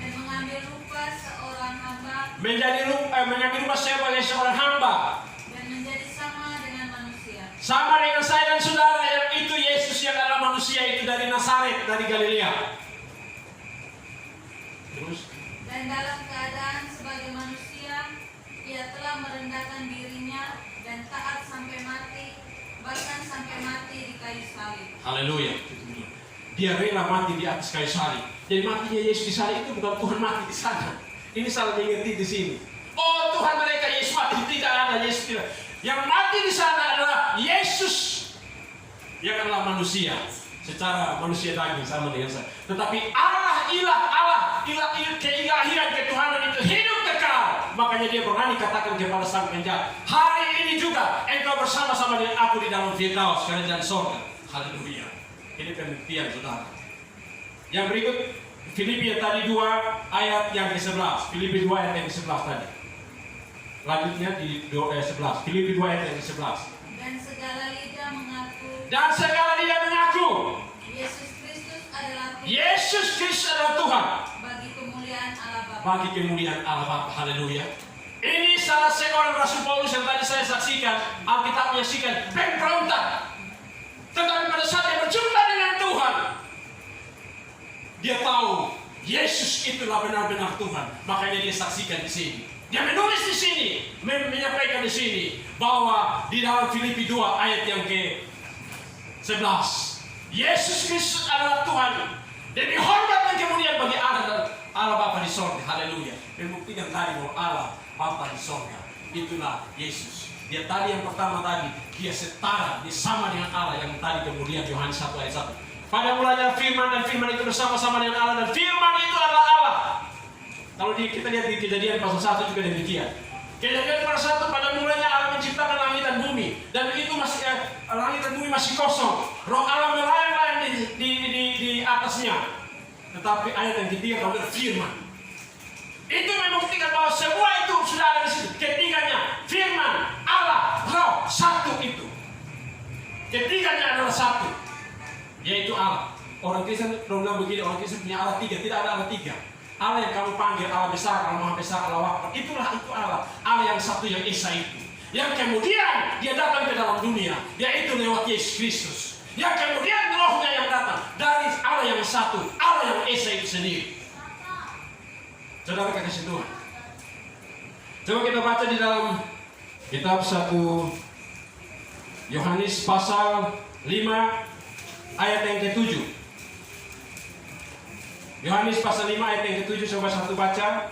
Speaker 4: dan mengambil rupa seorang hamba
Speaker 1: mengambil rupa sebagai seorang hamba,
Speaker 4: dan menjadi sama dengan manusia.
Speaker 1: sama dengan saya dan saudara yang itu Yesus yang adalah manusia itu dari Nazaret, dari Galilea. Terus.
Speaker 4: Dan dalam keadaan sebagai manusia, ia telah merendahkan dirinya dan taat sampai mati, bahkan sampai mati di kayu salib.
Speaker 1: Haleluya. Dia rela mati di atas kayu salib. Jadi matinya Yesus di salib itu bukan Tuhan mati di sana. Ini salah mengerti di sini. Oh, Tuhan mereka Yesus mati, tidak ada Yesus tidak. Yang mati di sana adalah Yesus yang adalah manusia, secara manusia daging sama dengan saya. Tetapi Allah, keilahian, ketuhanan itu hidup kekal. Makanya dia berani katakan kepada sang penjahat, hari ini juga engkau bersama-sama dengan aku di dalam Firdaus, kerajaan sorga. Haleluya. Ini pembuktian saudara. Yang berikut Filipi yang tadi 2 ayat yang ke-11. Filipi 2 ayat yang ke-11 tadi. Lanjutnya di 11. Filipi 2 ayat yang ke-11.
Speaker 4: Dan segala lidah mengaku Yesus Kristus adalah Tuhan bagi kemuliaan Allah Bapa.
Speaker 1: Bagi kemuliaan Allah Bapa. Haleluya. Ini salah seorang Rasul Paulus yang tadi saya saksikan, Alkitab menyaksikan pemberontak. Tetapi pada saat dia berjumpa dengan Tuhan, dia tahu Yesus itulah benar-benar Tuhan. Makanya dia saksikan di sini. Dia menulis di sini, menyampaikan di sini bahwa di dalam Filipi 2 ayat yang ke-11, Yesus Kristus adalah Tuhan. Demi hormat dan kemuliaan bagi Allah Bapa di sorga. Haleluya. Membuktikan tadi bahwa Allah Bapa di sorga itulah Yesus. Dia tadi yang pertama tadi, dia setara, dia sama dengan Allah yang tadi kemudian Yohanes 1 ayat 1. Pada mulanya firman dan firman itu bersama-sama dengan Allah dan firman itu adalah Allah. Kalau kita lihat di Kejadian pasal 1 juga demikian. Kejadian pasal 1 pada mulanya Allah menciptakan langit dan bumi dan itu masih langit dan bumi masih kosong. Roh Allah melayang-layang di atasnya. Tetapi ayat yang ketiga kalau firman itu membuktikan bahwa semua itu sudah ada di situ. Ketiganya firman, Allah, Roh, satu itu. Ketiganya adalah satu, yaitu Allah. Orang Kristen bilang begini, orang Kristen punya Allah tiga, tidak ada Allah tiga. Allah yang kamu panggil Allah besar, Allah maha besar, Allah wakil, itulah itu Allah. Allah yang satu, yang Esa itu. Yang kemudian dia datang ke dalam dunia, yaitu lewat Yesus Kristus. Yang kemudian rohnya yang datang dari Allah yang satu, Allah yang Esa itu sendiri. Saudara kasih Tuhan. Coba kita baca di dalam kitab 1 Yohanes pasal 5 ayat yang ke-7. Yohanes pasal 5 ayat yang ke-7, coba satu baca.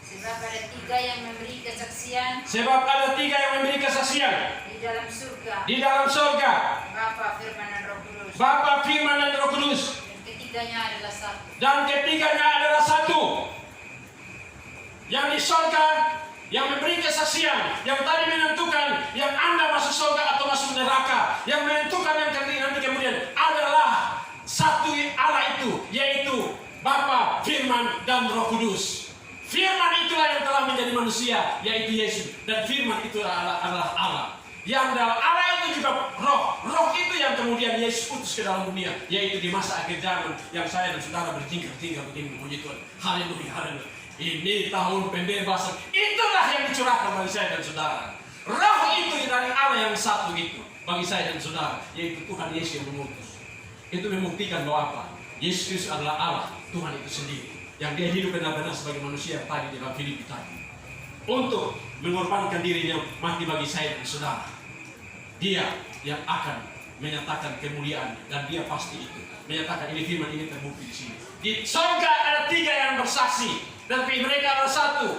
Speaker 4: Sebab ada tiga yang memberi kesaksian.
Speaker 1: Sebab ada tiga yang memberi kesaksian
Speaker 4: Di dalam surga.
Speaker 1: di dalam surga.
Speaker 4: Bapa, Firman dan Roh Kudus.
Speaker 1: Bapa, Firman dan Roh Kudus.
Speaker 4: Dan ketiganya adalah satu.
Speaker 1: Dan ketiganya adalah satu. Yang di surga, yang memberi kesaksian, yang tadi menentukan yang Anda masuk surga atau masuk neraka, yang menentukan yang nanti kemudian adalah satu Allah itu, yaitu Bapa, Firman dan Roh Kudus. Firman itulah yang telah menjadi manusia, yaitu Yesus, dan Firman itu adalah Allah. Yang dalam Allah itu juga Roh. Roh itu yang kemudian Yesus utus ke dalam dunia, yaitu di masa akhir zaman yang saya dan saudara bertingkah-tingkah begini, puji Tuhan. Haleluya, haleluya. Ini tahun pembebasan. Itulah yang dicurahkan bagi saya dan saudara. Roh itu dari Allah yang satu itu bagi saya dan saudara, yaitu Tuhan Yesus yang mengutus. Itu membuktikan bahwa apa? Yesus Kristus adalah Allah, Tuhan itu sendiri, yang dia hidup benar-benar sebagai manusia tadi di dalam Filipi tadi, untuk mengorbankan dirinya mati bagi saya dan saudara. Dia yang akan menyatakan kemuliaan, dan dia pasti itu menyatakan ini firman ini terbukti di sini. Di surga ada tiga yang bersaksi, tapi mereka adalah satu,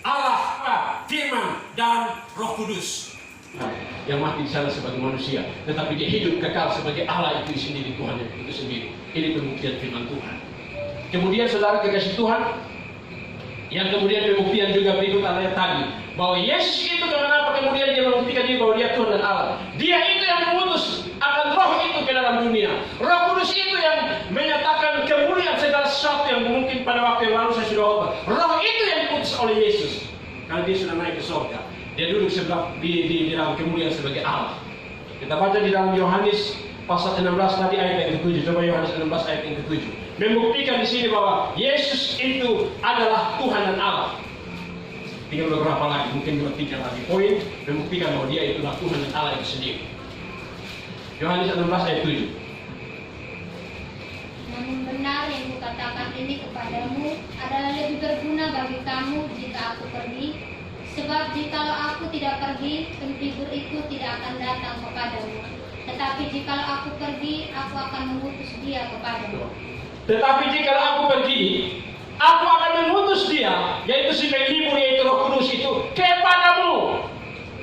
Speaker 1: Allah, Firman dan Roh Kudus. Yang mati di sana sebagai manusia, tetapi dia hidup kekal sebagai Allah itu sendiri, Tuhan itu sendiri. Ini pembuktian firman Tuhan. Kemudian saudara kekasih Tuhan, yang kemudian pembuktian juga berikut ayat tadi, bahwa Yesus itu kenapa kemudian dia membuktikan diri bahwa dia Tuhan dan Allah. Dia itu yang mengutus akan Roh itu ke dalam dunia. Roh Kudus itu yang menyatakan kemuliaan segala sesuatu yang mungkin pada waktu yang lalu saya sudah khotbah. Roh itu yang diutus oleh Yesus karena dia sudah naik ke surga. Dia duduk sebelah di dalam kemuliaan sebagai Allah. Kita baca di dalam Yohanes pasal 16 tadi ayat yang ke-7. Coba Yohanes 16 ayat yang ke-7. Membuktikan di sini bahwa Yesus itu adalah Tuhan dan Allah. Tinggal beberapa lagi, mungkin 2-3 lagi poin membuktikan bahwa dia itulah Tuhan dan Allah itu sendiri. Yohanes 16 ayat 7.
Speaker 5: Namun benar yang kukatakan ini kepadamu adalah lebih berguna bagi kamu jika aku pergi. Sebab jikalau aku tidak pergi, penghibur itu tidak akan datang kepadamu. Tetapi jikalau aku pergi, aku akan mengutus dia kepadamu.
Speaker 1: Tetapi jikalau aku pergi, aku akan mengutus dia, yaitu si penghibur, yaitu Roh Kudus itu kepadamu.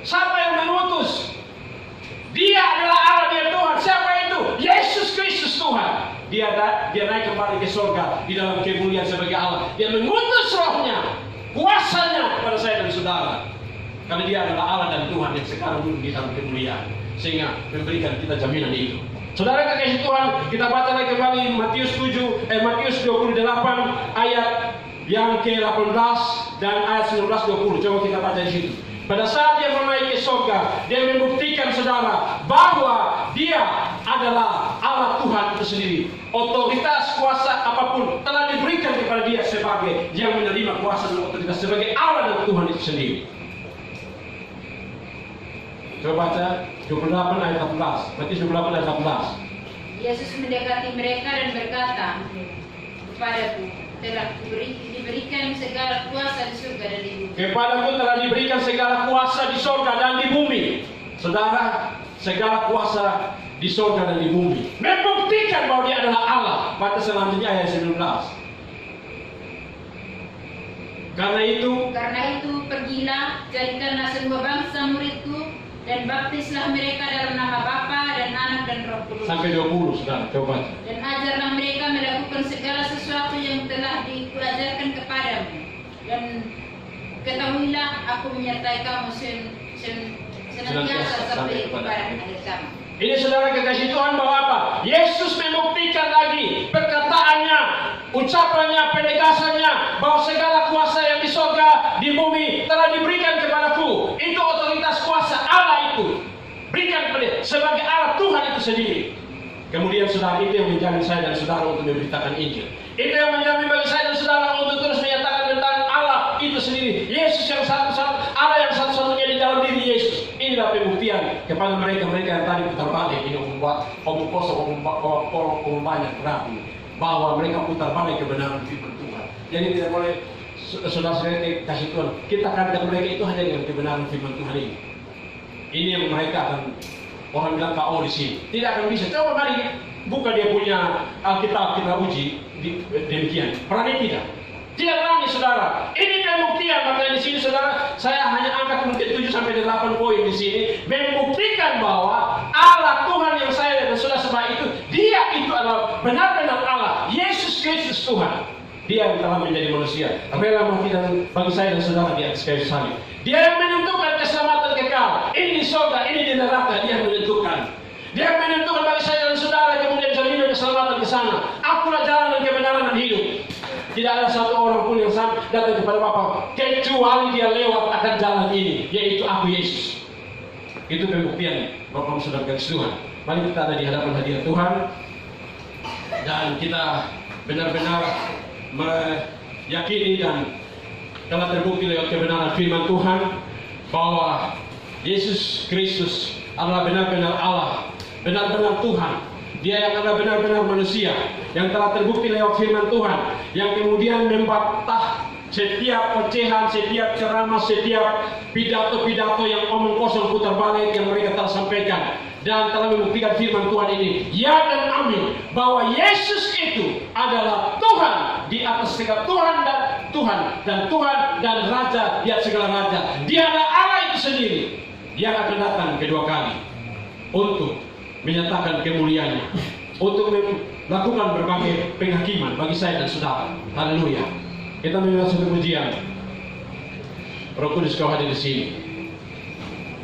Speaker 1: Siapa yang mengutus? Dia adalah Allah, dia Tuhan. Siapa itu? Yesus Kristus Tuhan. Dia naik kembali ke surga di dalam kemuliaan sebagai Allah. Dia mengutus rohnya, kuasanya kepada saya dan saudara. Karena dia adalah Allah dan Tuhan yang sekarang duduk di dalam kemuliaan, sehingga memberikan kita jaminan itu. Saudara kekasih Tuhan, kita baca lagi kembali Matius 28 ayat yang ke-18 dan ayat 19-20. Coba kita baca di situ. Pada saat dia menaik ke surga, dia membuktikan saudara bahwa dia adalah Allah Allah Tuhan itu sendiri. Otoritas, kuasa apapun telah diberikan kepada dia sebagai yang menerima kuasa dan otoritas sebagai Allah dan Tuhan itu sendiri. Coba baca 28 ayat 18. Berarti 28 ayat 18.
Speaker 6: Yesus mendekati mereka dan berkata kepadaku, telah diberikan segala kuasa di surga dan di bumi.
Speaker 1: Kepadaku telah diberikan segala kuasa di surga dan di bumi. Saudara, segala kuasa di surga dan di bumi membuktikan bahwa dia adalah Allah. Baca selanjutnya ayat 19. Karena itu pergilah, jadikanlah semua bangsa muridku, dan baptislah mereka dalam nama Bapa dan Anak dan Roh Kudus. Sampai 20, saudara, coba.
Speaker 6: Dan ajarlah mereka melakukan segala sesuatu yang telah dikuajarkan kepadamu. Dan ketahuilah aku menyertai kamu senantiasa sampai kepada akhir zaman.
Speaker 1: Ini saudara kekasih Tuhan bahwa apa? Yesus membuktikan lagi perkataannya, ucapannya, penegasannya bahwa segala kuasa yang di surga, di bumi telah diberikan kepadaku. Itu otoritas kuasa Allah itu berikan kepada sebagai Allah Tuhan itu sendiri. Kemudian saudara, itu yang menjamin saya dan saudara untuk memberitakan Injil. Itu yang menjamin bagi saya dan saudara untuk terus menyatakan tentang Allah itu sendiri. Yesus yang satu-satu, Allah yang satu-satunya di dalam diri Yesus. Inilah pembuktian kepada mereka yang tadi putar balik. Ini omong kosong, omong banyak ragu bahwa mereka putar balik kebenaran firman Tuhan. Jadi tidak boleh saudara-saudara kasih Tuhan kita kandang mereka itu hanya dengan kebenaran firman Tuhan ini. Ini yang mereka akan orang bilang KO di sini. Tidak akan bisa. Coba mari buka dia punya Alkitab, kita uji demikian. Berani tidak? Tidak berani saudara. Ini pembuktian. Makanya di sini saudara, saya hanya angkat mungkin 7 sampai 8 poin di sini membuktikan bahwa Allah Tuhan yang saya dan saudara sembah itu, dia itu adalah benar-benar Allah. Yesus Kristus Tuhan. Dia yang telah menjadi manusia. Rela mati dan bagi saya dan saudara di atas kayu salib. Dia yang menentukan keselamatan kekal. Ini di surga, ini di neraka. Dia yang menentukan. Dia yang menentukan bagi saya dan saudara kemudian jaminan keselamatan ke sana. Akulah jalan dan kebenaran dan hidup. Tidak ada satu orang pun yang datang kepada Bapa kecuali dia lewat akan jalan ini, yaitu aku Yesus. Itu pembuktian Bapak Saudara kasih Tuhan. Mari kita ada di hadapan hadirat Tuhan dan kita benar-benar meyakini dan telah terbukti lewat kebenaran firman Tuhan bahwa Yesus Kristus adalah benar-benar Allah, benar-benar Tuhan. Dia yang adalah benar-benar manusia, yang telah terbukti lewat firman Tuhan, yang kemudian membantah setiap ocehan, setiap ceramah, setiap pidato-pidato yang omong kosong putar balik yang mereka telah sampaikan, dan telah membuktikan firman Tuhan ini, ya dan amin, bahwa Yesus itu adalah Tuhan di atas segala Tuhan dan Tuhan dan Raja di atas segala Raja. Dia adalah Allah itu sendiri yang akan datang kedua kali untuk menyatakan kemuliaannya, untuk melakukan berbagai penghakiman bagi saya dan saudara. Haleluya. Kita membuat satu pujian. Roh Kudus kau hadir di sini.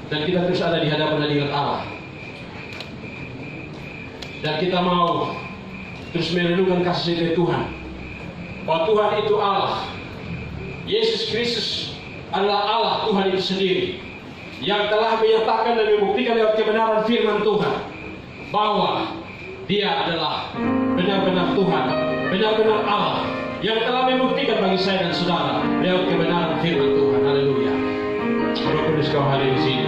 Speaker 1: Dan kita terus ada di hadapan hadirat Allah. Dan kita mau terus merenungkan kasih setia Tuhan. Bahwa Tuhan itu Allah. Yesus Kristus adalah Allah Tuhan itu sendiri. Yang telah menyatakan dan membuktikan lewat kebenaran firman Tuhan bahwa dia adalah benar-benar Tuhan, benar-benar Allah yang telah membuktikan bagi saya dan saudara lewat kebenaran firman Tuhan. Haleluya. Roh Kudus kau hadir di sini.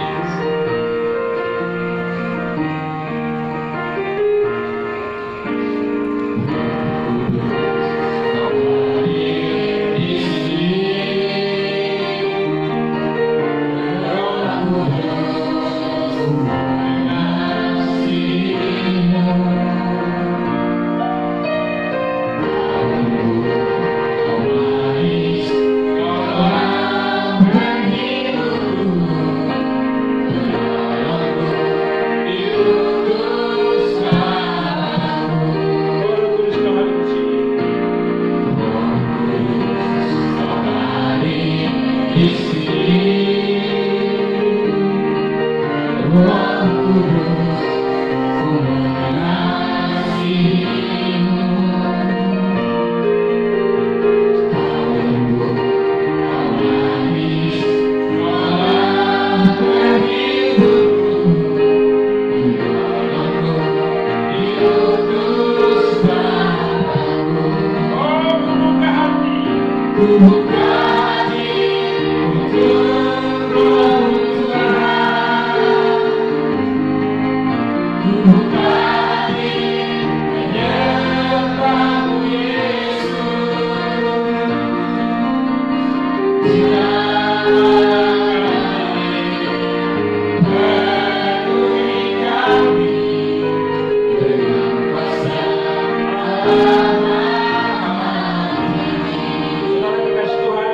Speaker 1: Saudara dikasih Tuhan,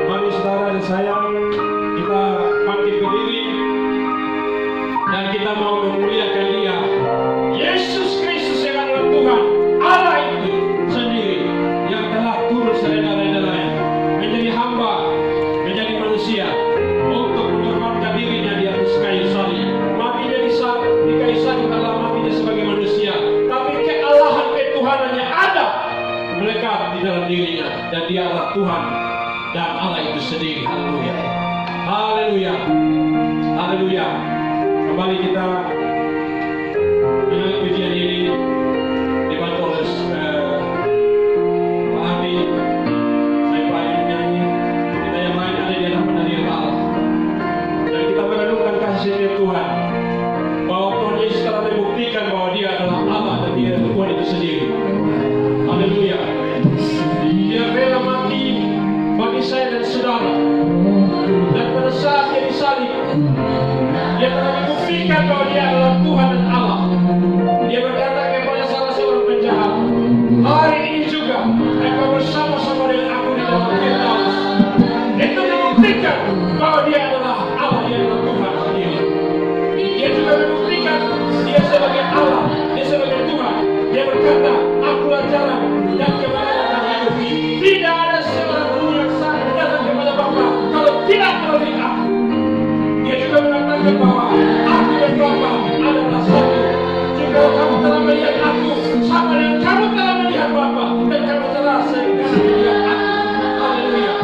Speaker 1: mari saudara dan saya kita bangkit berdiri dan kita mau memuliakan Dia, Yesus Kristus yang adalah Tuhan, Allah itu sendiri yang telah turun sereda-redanya menjadi hamba, menjadi manusia untuk mengorbankan dirinya di atas kayu salib. Matinya di kayu salib adalah matinya sebagai manusia, tapi kealahan ketuhanannya ada melekat di dalam dirinya, dan Dia adalah Tuhan dan Allah itu sendiri. Haleluya, haleluya, haleluya. Kembali kita menyanyi pujian ini dibantu oleh Pak Adi. Saya Pak Adi menyanyi, kita yang lain ada di hadapan hadirat Allah, dan kita merenungkan kasih setia Tuhan, bahwa Tuhan Yesus telah membuktikan bahwa Dia adalah Allah dan Dia adalah Tuhan itu sendiri. Haleluya. Dia rela mati bagi saya dan saudara, dan pada saat Dia disalib, Dia telah membuktikan bahwa Dia adalah Tuhan dan Allah. Dia berkata kepada salah seorang penjahat, hari ini juga engkau bersama-sama dengan aku di dalam Firdaus. Itu membuktikan bahwa Dia adalah Allah, Dia adalah Tuhan sendiri. Dia juga membuktikan Dia sebagai Allah, Dia sebagai Tuhan. Dia berkata, akulah jalan dan kebenaran dan hidup. Tidak ada seorang pun yang sanggup datang kepada Bapa kalau tidak melalui aku. Dia juga mengatakan bahwa aku dan Bapa adalah satu. Jika kamu telah melihat aku, sama dengan kamu telah melihat Bapa, dan kamu telah melihat aku. Haleluya.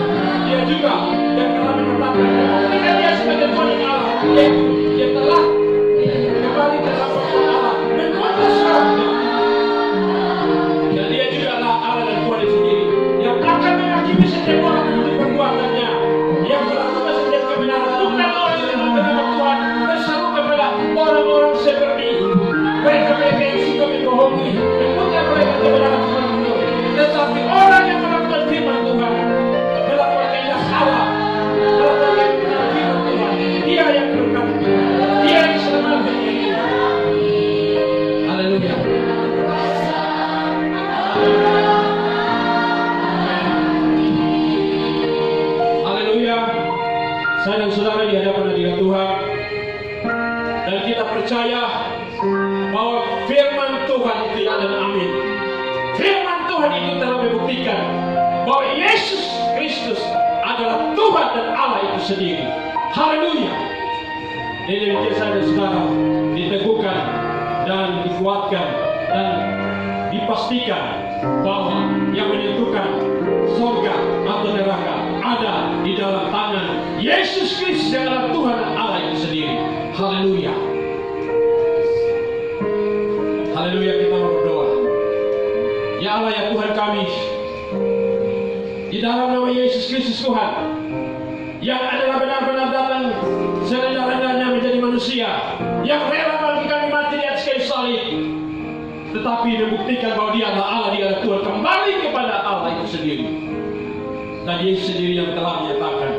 Speaker 1: Dia juga yang telah mengatakan membuktikan Dia sebagai Tuhan dan Allah, yaitu Dia telah kembali ke dalam Bapa Allah, mengutus Rohnya. Dan Dia juga adalah Allah dan Tuhan sendiri yang akan menghakimi setiap orang menurut perbuatannya, yang melakukan setiap kebenaran, bukan orang yang mengenal Tuhan, berseru kepada orang-orang seperti mereka yang suka membohongi dan bukan mereka kebenaran Tuhan benar, tetapi orang yang melakukan firman Tuhan, melakukan kehendak Allah, melakukan firman Tuhan, Dia yang berkata, Dia yang diselamatkan. Haleluya. Haleluya. Saya dan saudara di hadapan hadirat Tuhan, dan kita percaya bahwa firman Tuhan itu ya dan amin. Firman Tuhan itu telah membuktikan bahwa Yesus Kristus adalah Tuhan dan Allah itu sendiri. Haleluya. Jadi saya dan saudara diteguhkan dan dikuatkan dan dipastikan bahwa yang menentukan surga atau neraka ada di dalam tangan Yesus Kristus yang adalah Tuhan dan Allah itu sendiri. Haleluya. Haleluya, kita mau berdoa. Ya Allah, ya Tuhan kami, di dalam nama Yesus Kristus Tuhan, yang adalah benar-benar datang serendah-rendahnya menjadi manusia, yang rela bagi kami mati di atas kayu salib, tetapi membuktikan bahwa Dia adalah Allah, Dia adalah Tuhan, kembali kepada Allah itu sendiri. Dan Yesus sendiri yang telah menyatakan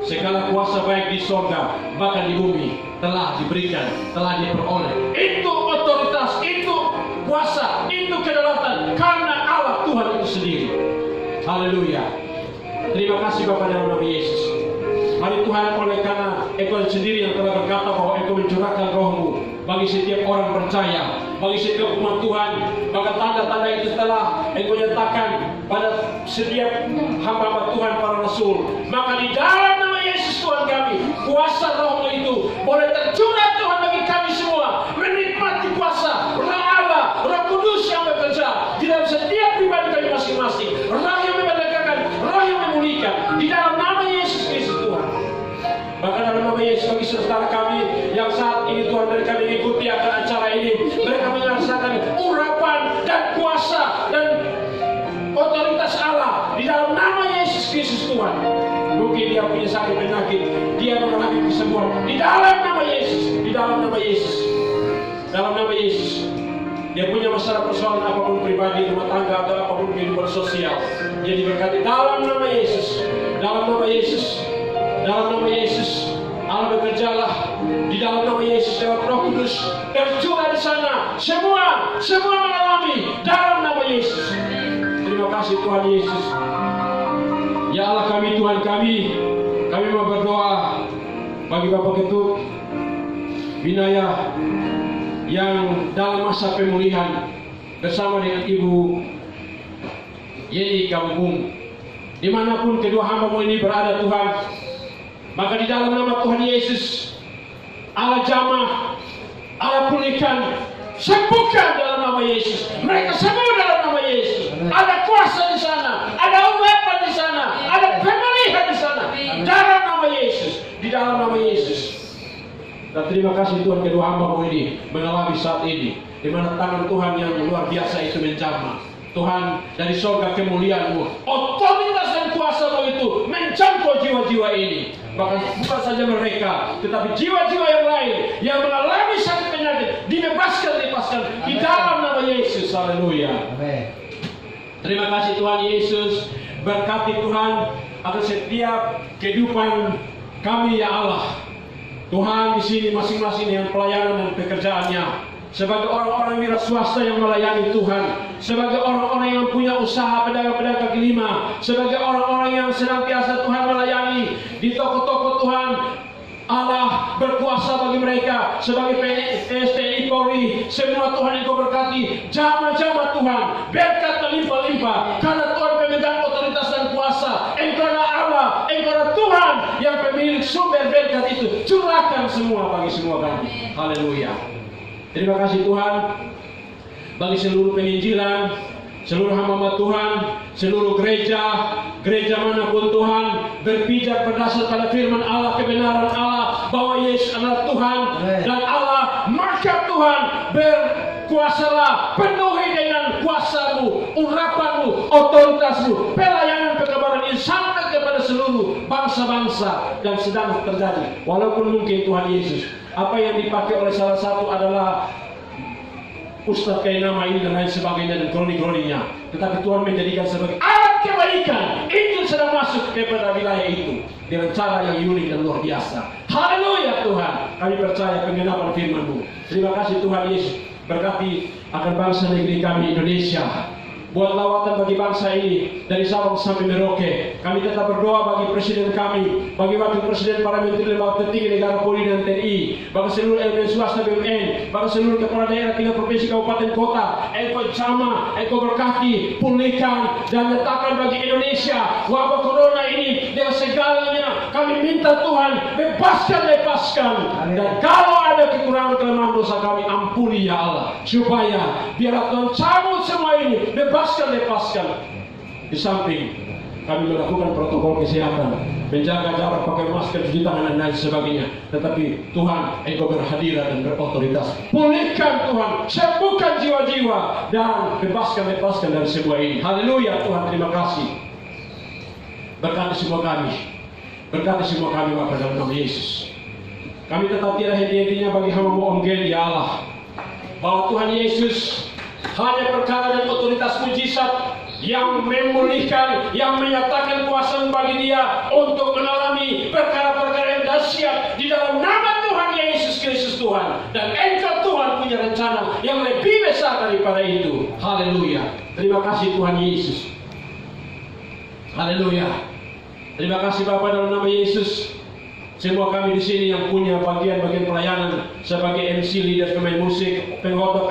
Speaker 1: segala kuasa baik di sorga bahkan di bumi telah diberikan, telah diperoleh. Itu otoritas, itu kuasa, itu kedaulatan karena Allah Tuhan itu sendiri. Haleluya. Terima kasih Bapa dalam nama Yesus. Mari Tuhan, oleh karena Engkau sendiri yang telah berkata bahwa Engkau mencurahkan Roh-Mu bagi setiap orang percaya, bagi setiap umat Tuhan, maka tanda-tanda itu telah Engkau nyatakan pada setiap hamba-hamba Tuhan para Rasul. Maka di dalam nama Yesus Tuhan kami, kuasa Roh-Mu itu boleh tercurah Tuhan bagi kami semua, menikmati kuasa Roh Allah, Roh Kudus yang bekerja di dalam setiap pribadi kami masing-masing. Roh yang memerdekakan, Roh yang memulihkan, di dalam nama Yesus Kristus Tuhan. Bahkan dalam nama Yesus bagi saudara kami yang saat ini Tuhan mereka mengikuti akan acara ini, mereka merasakan urapan dan kuasa dan otoritas Allah di dalam nama Yesus Kristus Tuhan. Mungkin dia punya sakit penyakit, dia mengalami kesembuhan di dalam nama Yesus, di dalam nama Yesus, dalam nama Yesus. Dia punya masalah persoalan apapun pribadi, rumah tangga atau apapun kehidupan sosial, dia diberkati dalam nama Yesus, dalam nama Yesus, dalam nama Yesus. Allah bekerjalah di dalam nama Yesus lewat Roh Kudus tercurah di sana. Semua mengalami dalam nama Yesus. kasih Tuhan Yesus. Ya Allah kami, Tuhan kami mau berdoa bagi Bapak Ketut Binaya yang dalam masa pemulihan bersama dengan Ibu Yeni Kampung. Dimanapun kedua hamba-Mu ini berada Tuhan, maka di dalam nama Tuhan Yesus, Allah jamah, Allah pulihkan, sembuhkan dalam nama Yesus. Mereka sembuh dalam nama Yesus. Ada kuasa di sana, ada obatan di sana, ada pemulihan di sana. Dalam nama Yesus, di dalam nama Yesus. Dan terima kasih Tuhan kedua hamba-Mu ini mengalami saat ini, di mana tangan Tuhan yang luar biasa itu menjamah. Tuhan, dari surga kemuliaan-Mu, otoritas dan kuasa-Mu itu menjangkau jiwa-jiwa ini. Bahkan bukan saja mereka, tetapi jiwa-jiwa yang lain yang mengalami sakit penyakit dibebaskan di dalam nama Yesus. Haleluya. Terima kasih Tuhan Yesus. Berkati Tuhan akan setiap kehidupan kami ya Allah. Tuhan di sini masing-masing dengan pelayanan dan pekerjaannya. Sebagai orang-orang wira swasta yang melayani Tuhan, sebagai orang-orang yang punya usaha pedagang-pedagang kaki lima, sebagai orang-orang yang senantiasa Tuhan melayani di toko-toko Tuhan, Allah berkuasa bagi mereka sebagai PNS, TNI, Polri, semua Tuhan Engkau berkati, jamaah-jamaah Tuhan, berkat melimpah-limpah, karena Tuhan pemegang otoritas dan kuasa, Engkau adalah Allah, Engkau adalah Tuhan yang pemilik sumber berkat itu, curahkan semua bagi semua kami. Haleluya. Terima kasih Tuhan bagi seluruh penginjilan, seluruh hamba Tuhan, seluruh gereja manapun Tuhan berpijak berdasar pada firman Allah, kebenaran Allah bahwa Yesus adalah Tuhan dan Allah, maka Tuhan berkuasalah, penuhi dengan kuasa-Mu, urapan-Mu, otoritas-Mu, pelayanan pekabaran ini sampai kepada seluruh bangsa-bangsa dan sedang terjadi. Walaupun mungkin Tuhan Yesus apa yang dipakai oleh salah satu adalah Ustaz kayak nama ini dan lain sebagainya dan kroni-kroninya, tetapi Tuhan menjadikan sebagai alat kebaikan. Injil sedang masuk kepada wilayah itu dengan cara yang unik dan luar biasa. Haleluya Tuhan, kami percaya penggenapan firman-Mu. Terima kasih Tuhan Yesus, berkati akan bangsa negeri kami Indonesia. Buat lawatan bagi bangsa ini dari Sabang sampai Merauke. Kami tetap berdoa bagi presiden kami, bagi wakil presiden, para menteri lembaga tertinggi negara, Polri dan TNI, bagi seluruh elemen swasta BUMN, bagi seluruh kepala daerah 3 provinsi kabupaten kota. Engkau jamah, Engkau berkati, pulihkan dan letakkan bagi Indonesia wabah corona ini dengan segalanya. Kami minta Tuhan lepaskan. Dan kalau ada kekurangan kelemahan dosa kami, ampuni ya Allah, supaya biarlah Tuhan cabut semua ini, lepaskan. Di samping kami melakukan protokol kesehatan, menjaga jarak, pakai masker, cuci tangan dan lain sebagainya. Tetapi Tuhan, Engkau berhadirat dan berotoritas. Pulihkan Tuhan, sembuhkan jiwa-jiwa dan lepaskan dari semua ini. Haleluya Tuhan, terima kasih. Berkati semua kami Bapa dalam nama Yesus. Kami tetap tidak henti-hentinya bagi hamba-Mu Om Gen ya Allah, bahwa Tuhan Yesus hanya perkara dan otoritas mujizat yang memulihkan, yang menyatakan kuasa bagi dia untuk mengalami perkara-perkara yang dahsyat di dalam nama Tuhan Yesus Kristus Tuhan. Dan Engkau Tuhan punya rencana yang lebih besar daripada itu. Haleluya. Terima kasih Tuhan Yesus. Haleluya. Terima kasih Bapa dalam nama Yesus. Semua kami di sini yang punya bagian-bagian pelayanan sebagai MC, leader, pemain musik, penghota,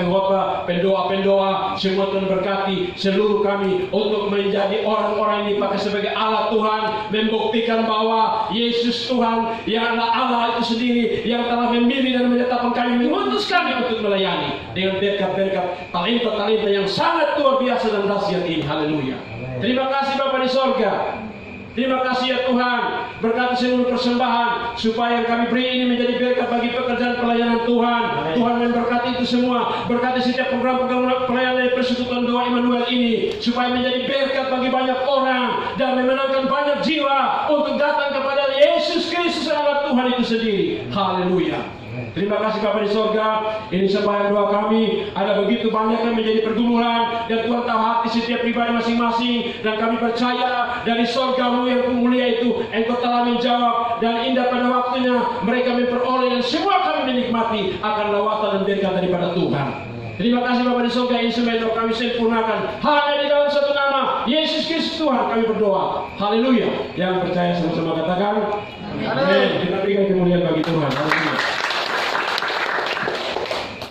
Speaker 1: pendoa, semua Tuhan berkati seluruh kami untuk menjadi orang-orang ini pakai sebagai alat Tuhan, membuktikan bahwa Yesus Tuhan yang adalah Allah itu sendiri yang telah memilih dan menetapkan kami, mengutus kami untuk melayani dengan berkat-berkat talenta-talenta yang sangat luar biasa dan dahsyat ini. Haleluya. Terima kasih Bapa di sorga. Terima kasih ya Tuhan, berkati seluruh persembahan supaya yang kami beri ini menjadi berkat bagi pekerjaan pelayanan Tuhan. Tuhan memberkati itu semua, berkati setiap program-program pelayanan dari Persekutuan Doa Immanuel ini supaya menjadi berkat bagi banyak orang dan memenangkan banyak jiwa untuk datang kepada Yesus Kristus adalah Tuhan itu sendiri. Haleluya. Terima kasih Bapa di sorga. Ini sembahyang doa kami. Ada begitu banyak yang menjadi pergumulan dan Tuhan tahu hati setiap pribadi masing-masing. Dan kami percaya dari sorga-Mu yang mulia itu Engkau telah menjawab dan indah pada waktunya mereka memperoleh dan semua kami menikmati akan lawatan dan berkat daripada Tuhan. Terima kasih Bapa di sorga. Ini sembahyang doa kami sempurnakan hanya di dalam satu nama, Yesus Kristus Tuhan kami berdoa. Haleluya. Yang percaya sama-sama katakan. Amin. Kita berikan kemuliaan bagi Tuhan. Haleluya.